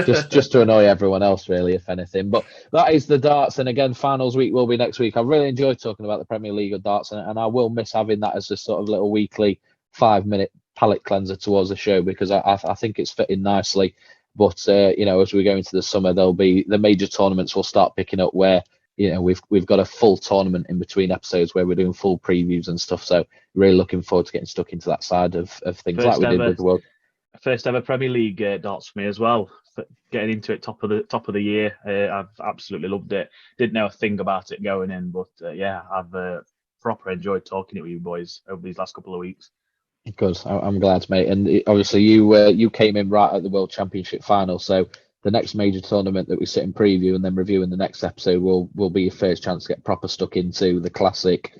just to annoy everyone else, really, if anything. But that is the darts, and again, finals week will be next week. I really enjoyed talking about the Premier League of darts, and I will miss having that as a sort of little weekly 5-minute palate cleanser towards the show, because I think it's fitting nicely. But as we go into the summer, there'll be the major tournaments will start picking up where we've got a full tournament in between episodes where we're doing full previews and stuff. So really looking forward to getting stuck into that side of things like we did with the World. First ever Premier League darts for me as well. Getting into it top of the year, I've absolutely loved it. Didn't know a thing about it going in, but I've proper enjoyed talking to you boys over these last couple of weeks. Good, I'm glad, mate. And obviously, you came in right at the World Championship final, so the next major tournament that we sit and preview and then review in the next episode will be your first chance to get proper stuck into the classic,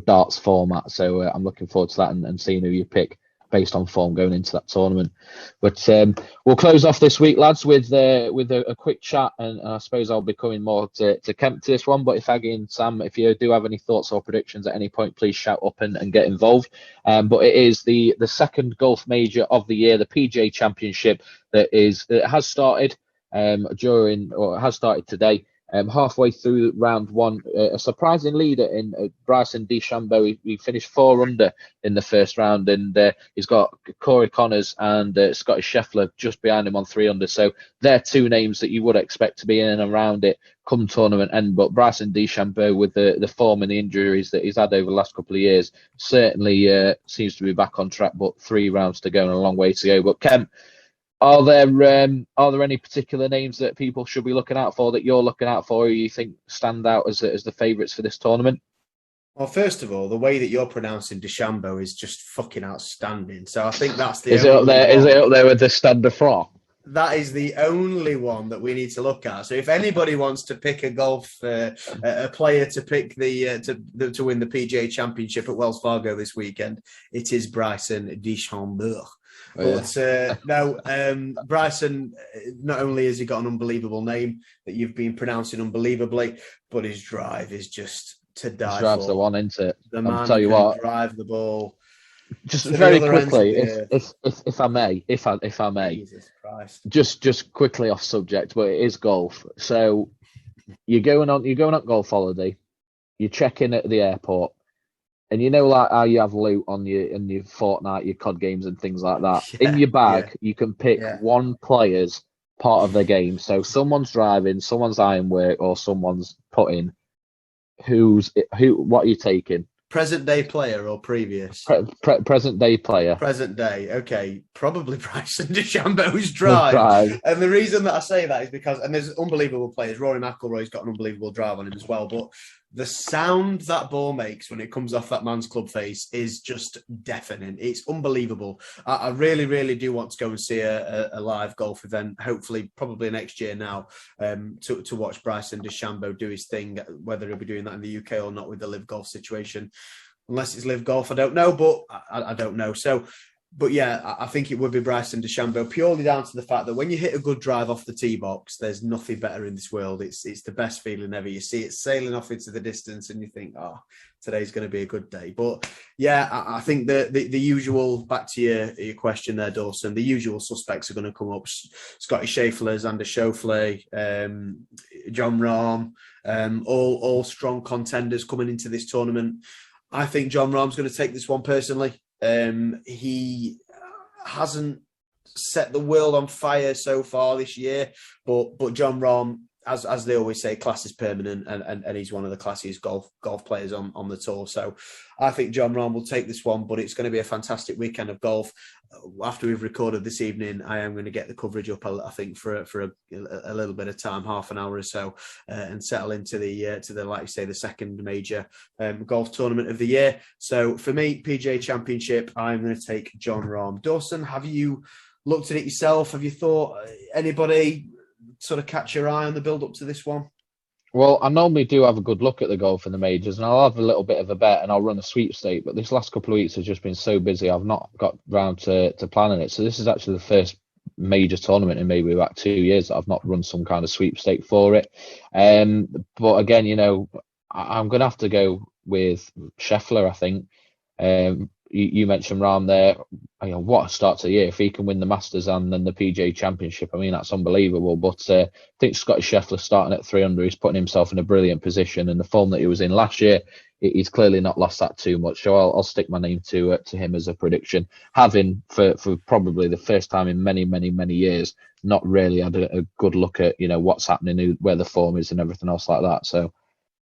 darts format. So I'm looking forward to that and seeing who you pick based on form going into that tournament. But we'll close off this week, lads, with a quick chat, and I suppose I'll be coming more to Kemp to this one. But if Aggie and Sam, if you do have any thoughts or predictions at any point, please shout up and get involved. But it is the second golf major of the year, the PGA Championship, that has started has started today. Halfway through round one, a surprising leader in Bryson DeChambeau. He finished 4 under in the first round, and he's got Corey Connors and Scotty Scheffler just behind him on 3 under. So they're 2 names that you would expect to be in and around it come tournament end. But Bryson DeChambeau, with the form and the injuries that he's had over the last couple of years, certainly seems to be back on track. But 3 rounds to go and a long way to go. But Kemp, are there any particular names that people should be looking out for, that you're looking out for, or you think stand out as the favourites for this tournament? Well, first of all, the way that you're pronouncing DeChambeau is just fucking outstanding. So I think that's the Is it up there with the Stade de France? That is the only one that we need to look at. So if anybody wants to pick a player to pick to win the PGA Championship at Wells Fargo this weekend, it is Bryson DeChambeau. But Bryson, not only has he got an unbelievable name that you've been pronouncing unbelievably, but his drive is just to die for. Drive's the one, isn't it? The man can drive the ball. Just very quickly, if I may, Jesus Christ. just quickly off subject, but it is golf. So you're going on golf holiday, you check in at the airport. And like how you have loot on your Fortnite, your COD games and things like that. Yeah, in your bag, you can pick one player's part of the game. So someone's driving, someone's ironwork, or someone's putting. What are you taking? Present day player or previous? Present day player. Present day. Okay, probably Bryson DeChambeau's drive. And the reason that I say that is because, and there's unbelievable players. Rory McIlroy's got an unbelievable drive on him as well. But the sound that ball makes when it comes off that man's club face is just deafening. It's unbelievable. I really, really do want to go and see a live golf event, hopefully probably next year now, to watch Bryson DeChambeau do his thing, whether he'll be doing that in the UK or not with the live golf situation. Unless it's live golf, I don't know, but I don't know. So, but yeah, I think it would be Bryson DeChambeau, purely down to the fact that when you hit a good drive off the tee box, there's nothing better in this world. It's the best feeling ever. You see it sailing off into the distance and you think, oh, today's going to be a good day. But yeah, I think the usual, back to your question there, Dawson, the usual suspects are going to come up. Scotty Scheffler, Xander Schauffele, John Rahm, all strong contenders coming into this tournament. I think John Rahm's going to take this one personally. He hasn't set the world on fire so far this year, but John Rahm, as they always say, class is permanent, and he's one of the classiest golf players on the tour. So I think John Rahm will take this one, but it's going to be a fantastic weekend of golf. After we've recorded this evening, I am going to get the coverage up, I think, for a little bit of time, half an hour or so, and settle into the like you say, the second major golf tournament of the year. So for me, PGA Championship, I'm going to take John Rahm. Dawson, have you looked at it yourself? Have you thought anybody sort of catch your eye on the build up to this one? Well, I normally do have a good look at the golf in the majors, and I'll have a little bit of a bet and I'll run a sweepstake. But this last couple of weeks has just been so busy, I've not got round to planning it. So this is actually the first major tournament in maybe about 2 years that I've not run some kind of sweepstake for it. But again, I'm going to have to go with Scheffler, I think. You mentioned Rahm there. What a start to the year. If he can win the Masters and then the PGA Championship, I mean, that's unbelievable. But I think Scotty Scheffler starting at 3 under, he's putting himself in a brilliant position. And the form that he was in last year, he's clearly not lost that too much. So I'll stick my name to him as a prediction. Having, for probably the first time in many, many, many years, not really had a good look at, what's happening, where the form is and everything else like that. So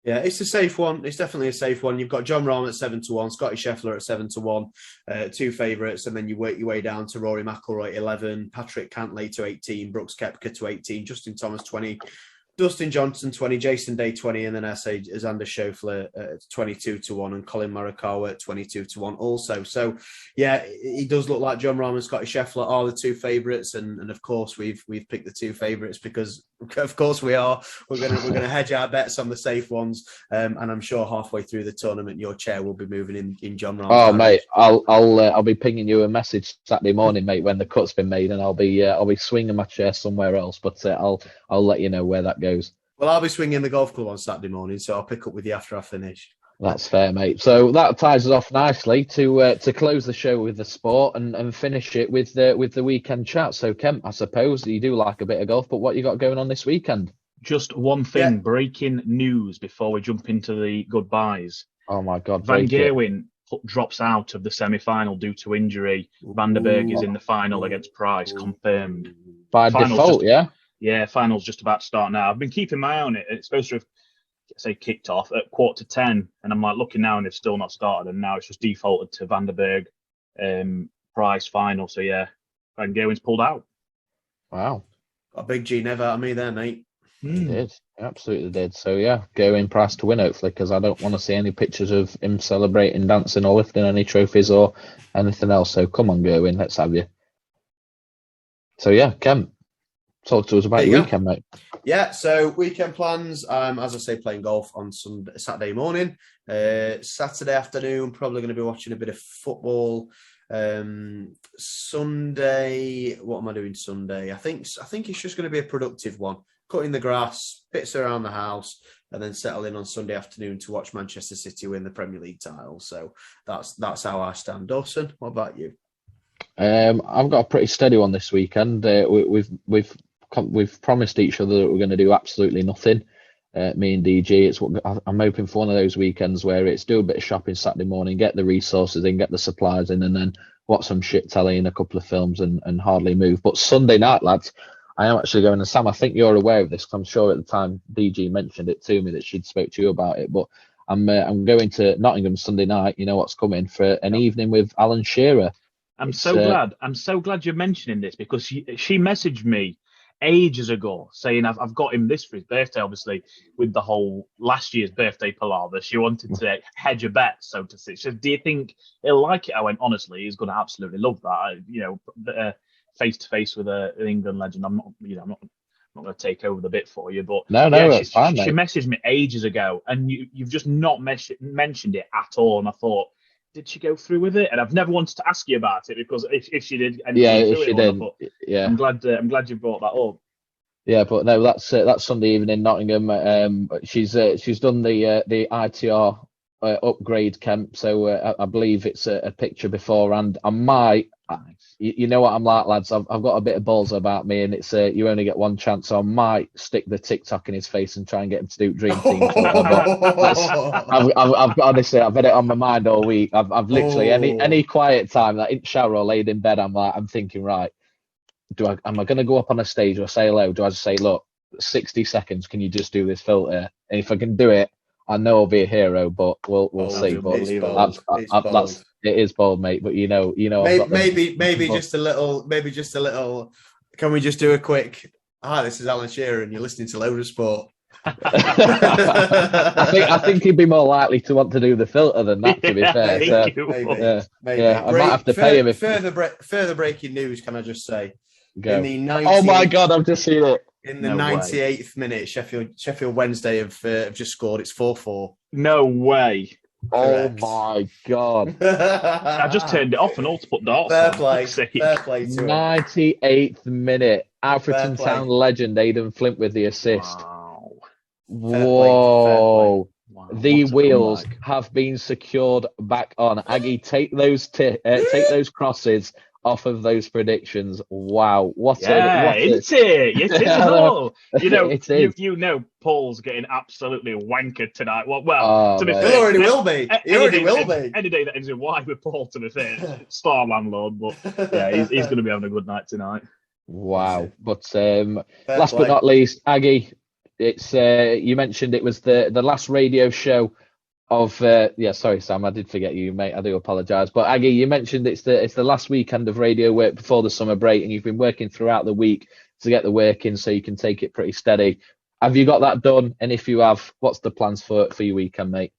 yeah, it's a safe one. It's definitely a safe one. You've got John Rahm at 7-1, Scotty Scheffler at 7-1, two favourites, and then you work your way down to Rory McIlroy 11, Patrick Cantlay to 18, Brooks Koepka to 18, Justin Thomas 20, Dustin Johnson 20, Jason Day 20, and then I say Xander Schauffele at 22-1 and Colin Morikawa at 22-1 also. So yeah, he does look like John Rahm and Scotty Scheffler are the two favourites, and of course we've picked the two favourites because of course we are. We're gonna hedge our bets on the safe ones, and I'm sure halfway through the tournament your chair will be moving in John Rahm. Oh mate, I'll be pinging you a message Saturday morning, mate, when the cut's been made, and I'll be swinging my chair somewhere else. But I'll let you know where that goes. Well, I'll be swinging the golf club on Saturday morning, so I'll pick up with you after I finish. That's fair, mate. So that ties us off nicely to close the show with the sport and finish it with the weekend chat. So, Kemp, I suppose you do like a bit of golf, but what you got going on this weekend? Just one thing, breaking news before we jump into the goodbyes. Oh my God! Van Gerwen drops out of the semi-final due to injury. Van der Berg is in the final against Price, confirmed. By default, yeah? Yeah, final's just about to start now. I've been keeping my eye on it. It's supposed to have, kicked off at 9:45, and I'm looking now and they've still not started, and now it's just defaulted to Van der Berg, Price final. So yeah, Van Gerwen's pulled out. Wow. Got a big G never out of me there, mate. He did. He absolutely did. So yeah, Gerwen Price to win, hopefully, because I don't want to see any pictures of him celebrating, dancing or lifting any trophies or anything else. So come on, Gerwen, let's have you. So yeah, Kemp, talk to us about your weekend, mate. Yeah, so weekend plans. As I say, playing golf on Saturday morning. Saturday afternoon, probably going to be watching a bit of football. Sunday, what am I doing Sunday? I think it's just going to be a productive one. Cutting the grass, bits around the house, and then settle in on Sunday afternoon to watch Manchester City win the Premier League title. So that's how I stand. Dawson, what about you? I've got a pretty steady one this weekend. We've promised each other that we're going to do absolutely nothing. Me and DG, I'm hoping for one of those weekends where it's do a bit of shopping Saturday morning, get the resources in, get the supplies in, and then watch some shit telly and a couple of films and hardly move. But Sunday night, lads, I am actually going, and Sam, I think you're aware of this because I'm sure at the time DG mentioned it to me that she'd spoke to you about it. But I'm going to Nottingham Sunday night. You know what's coming for an evening with Alan Shearer. I'm so glad you're mentioning this because she messaged me ages ago saying I've got him this for his birthday, obviously, with the whole last year's birthday palaver. She wanted to hedge a bet, so to say. So do you think he'll like it? I went, honestly, he's going to absolutely love that. Face to face with an England legend. I'm not going to take over the bit for you, but it's fine, she mate. messaged me ages ago, and you've just not mentioned it at all. And I thought, did she go through with it? And I've never wanted to ask you about it, because if she did, if she did, I'm glad you brought that up. Yeah, but no, that's Sunday evening in Nottingham. She's done the ITR upgrade camp, so I believe it's a picture beforehand. I might. You know what I'm like, lads. I've got a bit of balls about me, and it's you only get one chance. So I might stick the TikTok in his face and try and get him to do Dream Team. I've honestly, I've had it on my mind all week. I've literally any quiet time, that in shower or laid in bed, I'm thinking, right, am I going to go up on a stage or say hello? Do I just say, look, 60 seconds? Can you just do this filter? And if I can do it, I know I'll be a hero. But we'll see. But it is bold, mate. But you know. Maybe just a little. Can we just do a quick? Hi, this is Alan Shearer, and you're listening to Load of Sport. I think he'd be more likely to want to do the filter than that. To be fair, maybe. I might have to pay him. Further breaking news. Can I just say? Go. Oh my God! I've just seen it. In the 98th minute, Sheffield Wednesday have just scored. It's 4-4. No way. Correct. Oh my God! I just turned it off and all to put darts. Fair play to 98th minute. Alfreton Town legend Aidan Flint with the assist. Wow. Whoa! The wheels have been secured back on. Aggie, take those crosses off of those predictions. Wow, it's it. You know, Paul's getting absolutely wankered tonight. To be fair, he already will be. Any day that ends in Y with Paul, to be fair, star landlord. But he's going to be having a good night tonight. Wow. But last but not least, Aggie, it's you mentioned it was the last radio show of sorry Sam, I did forget you, mate. I do apologise. But Aggie, you mentioned it's the last weekend of radio work before the summer break, and you've been working throughout the week to get the work in so you can take it pretty steady. Have you got that done? And if you have, what's the plans for your weekend, mate?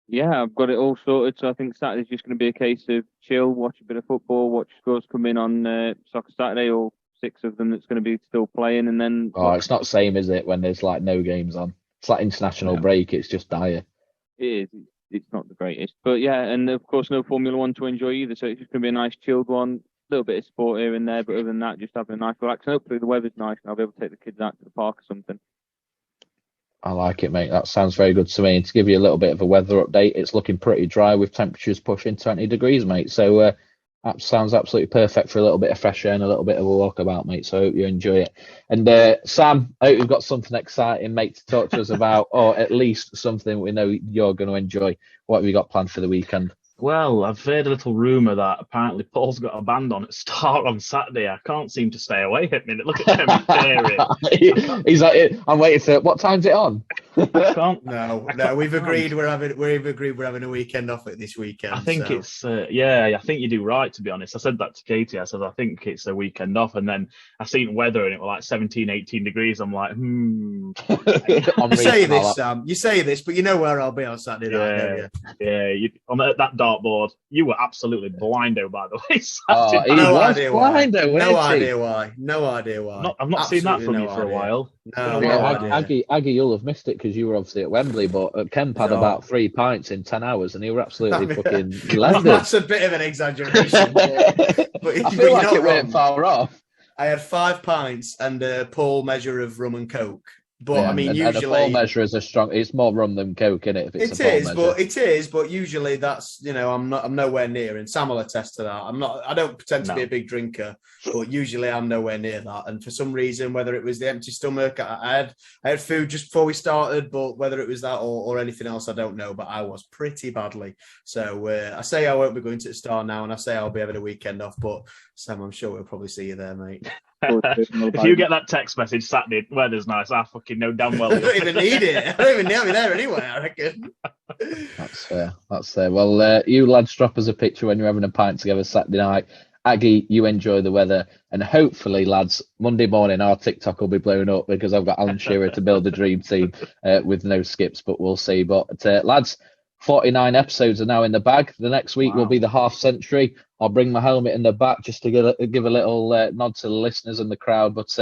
Yeah, I've got it all sorted. So I think Saturday's just going to be a case of chill, watch a bit of football, watch scores come in on Soccer Saturday, all 6 of them that's going to be still playing, and then it's not the same, is it, when there's like no games on? It's like international break. It's just dire. It is. It's not the greatest, but yeah, and of course no Formula One to enjoy either. So it's just going to be a nice chilled one. A little bit of sport here and there, but other than that, just having a nice relax. And hopefully the weather's nice, and I'll be able to take the kids out to the park or something. I like it, mate. That sounds very good to me. And to give you a little bit of a weather update, it's looking pretty dry with temperatures pushing 20 degrees, mate. So that sounds absolutely perfect for a little bit of fresh air and a little bit of a walkabout, mate. So I hope you enjoy it. And Sam, I hope you've got something exciting, mate, to talk to us about, or at least something we know you're going to enjoy. What have you got planned for the weekend? Well, I've heard a little rumour that apparently Paul's got a band on at Start on Saturday. I can't seem to stay away at minute. Look at him. He's like, I'm waiting for what time's it on? I can't. No, we've agreed we're having a weekend off it this weekend. I think it's I think you do right, to be honest. I said that to Katie. I said I think it's a weekend off, and then I seen weather and it was like 17, 18 degrees. I'm like, You say this, Sam. You say this, but you know where I'll be on Saturday night, don't you? Yeah, on that dartboard, you were absolutely blindo, by the way. No idea why. I've not seen that from you for a while. Aggie, you'll have missed it because you were obviously at Wembley, but Kemp had about 3 pints in 10 hours and he were absolutely fucking landed. That's a bit of an exaggeration. but I feel like it went far off. I had 5 pints and a Paul measure of rum and coke. But I mean, usually and a full measure is it's more rum than coke, isn't it? If it's it is, but usually that's I'm nowhere near, and Sam will attest to that. I don't pretend to be a big drinker, but usually I'm nowhere near that. And for some reason, whether it was the empty stomach, I had food just before we started, but whether it was that or anything else, I don't know. But I was pretty badly. So I say I won't be going to the Star now, and I say I'll be having a weekend off. But Sam, I'm sure we'll probably see you there, mate. If you get that text message Saturday, weather's nice, I fucking know damn well. I don't even need it. I don't even need me there anyway, I reckon. That's fair. Well, you lads drop us a picture when you're having a pint together Saturday night. Aggie, you enjoy the weather, and hopefully, lads, Monday morning our TikTok will be blown up because I've got Alan Shearer to build a dream team with no skips, but we'll see. But lads, 49 episodes are now in the bag. The next week will be the half century. I'll bring my helmet in the back just to give a little nod to the listeners and the crowd. But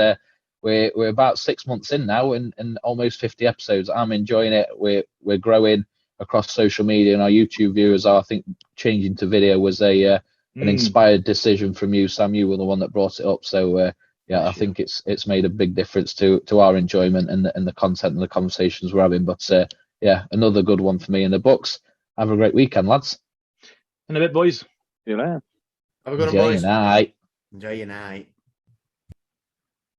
we're about 6 months in now and almost 50 episodes. I'm enjoying it. We're growing across social media, and our YouTube viewers are. I think changing to video was an inspired decision from you, Sam. You were the one that brought it up. So I think it's made a big difference to our enjoyment and the content and the conversations we're having. But another good one for me in the books. Have a great weekend, lads. In a bit, boys. See you later. Have a good one, boys. Enjoy your night. Enjoy your night.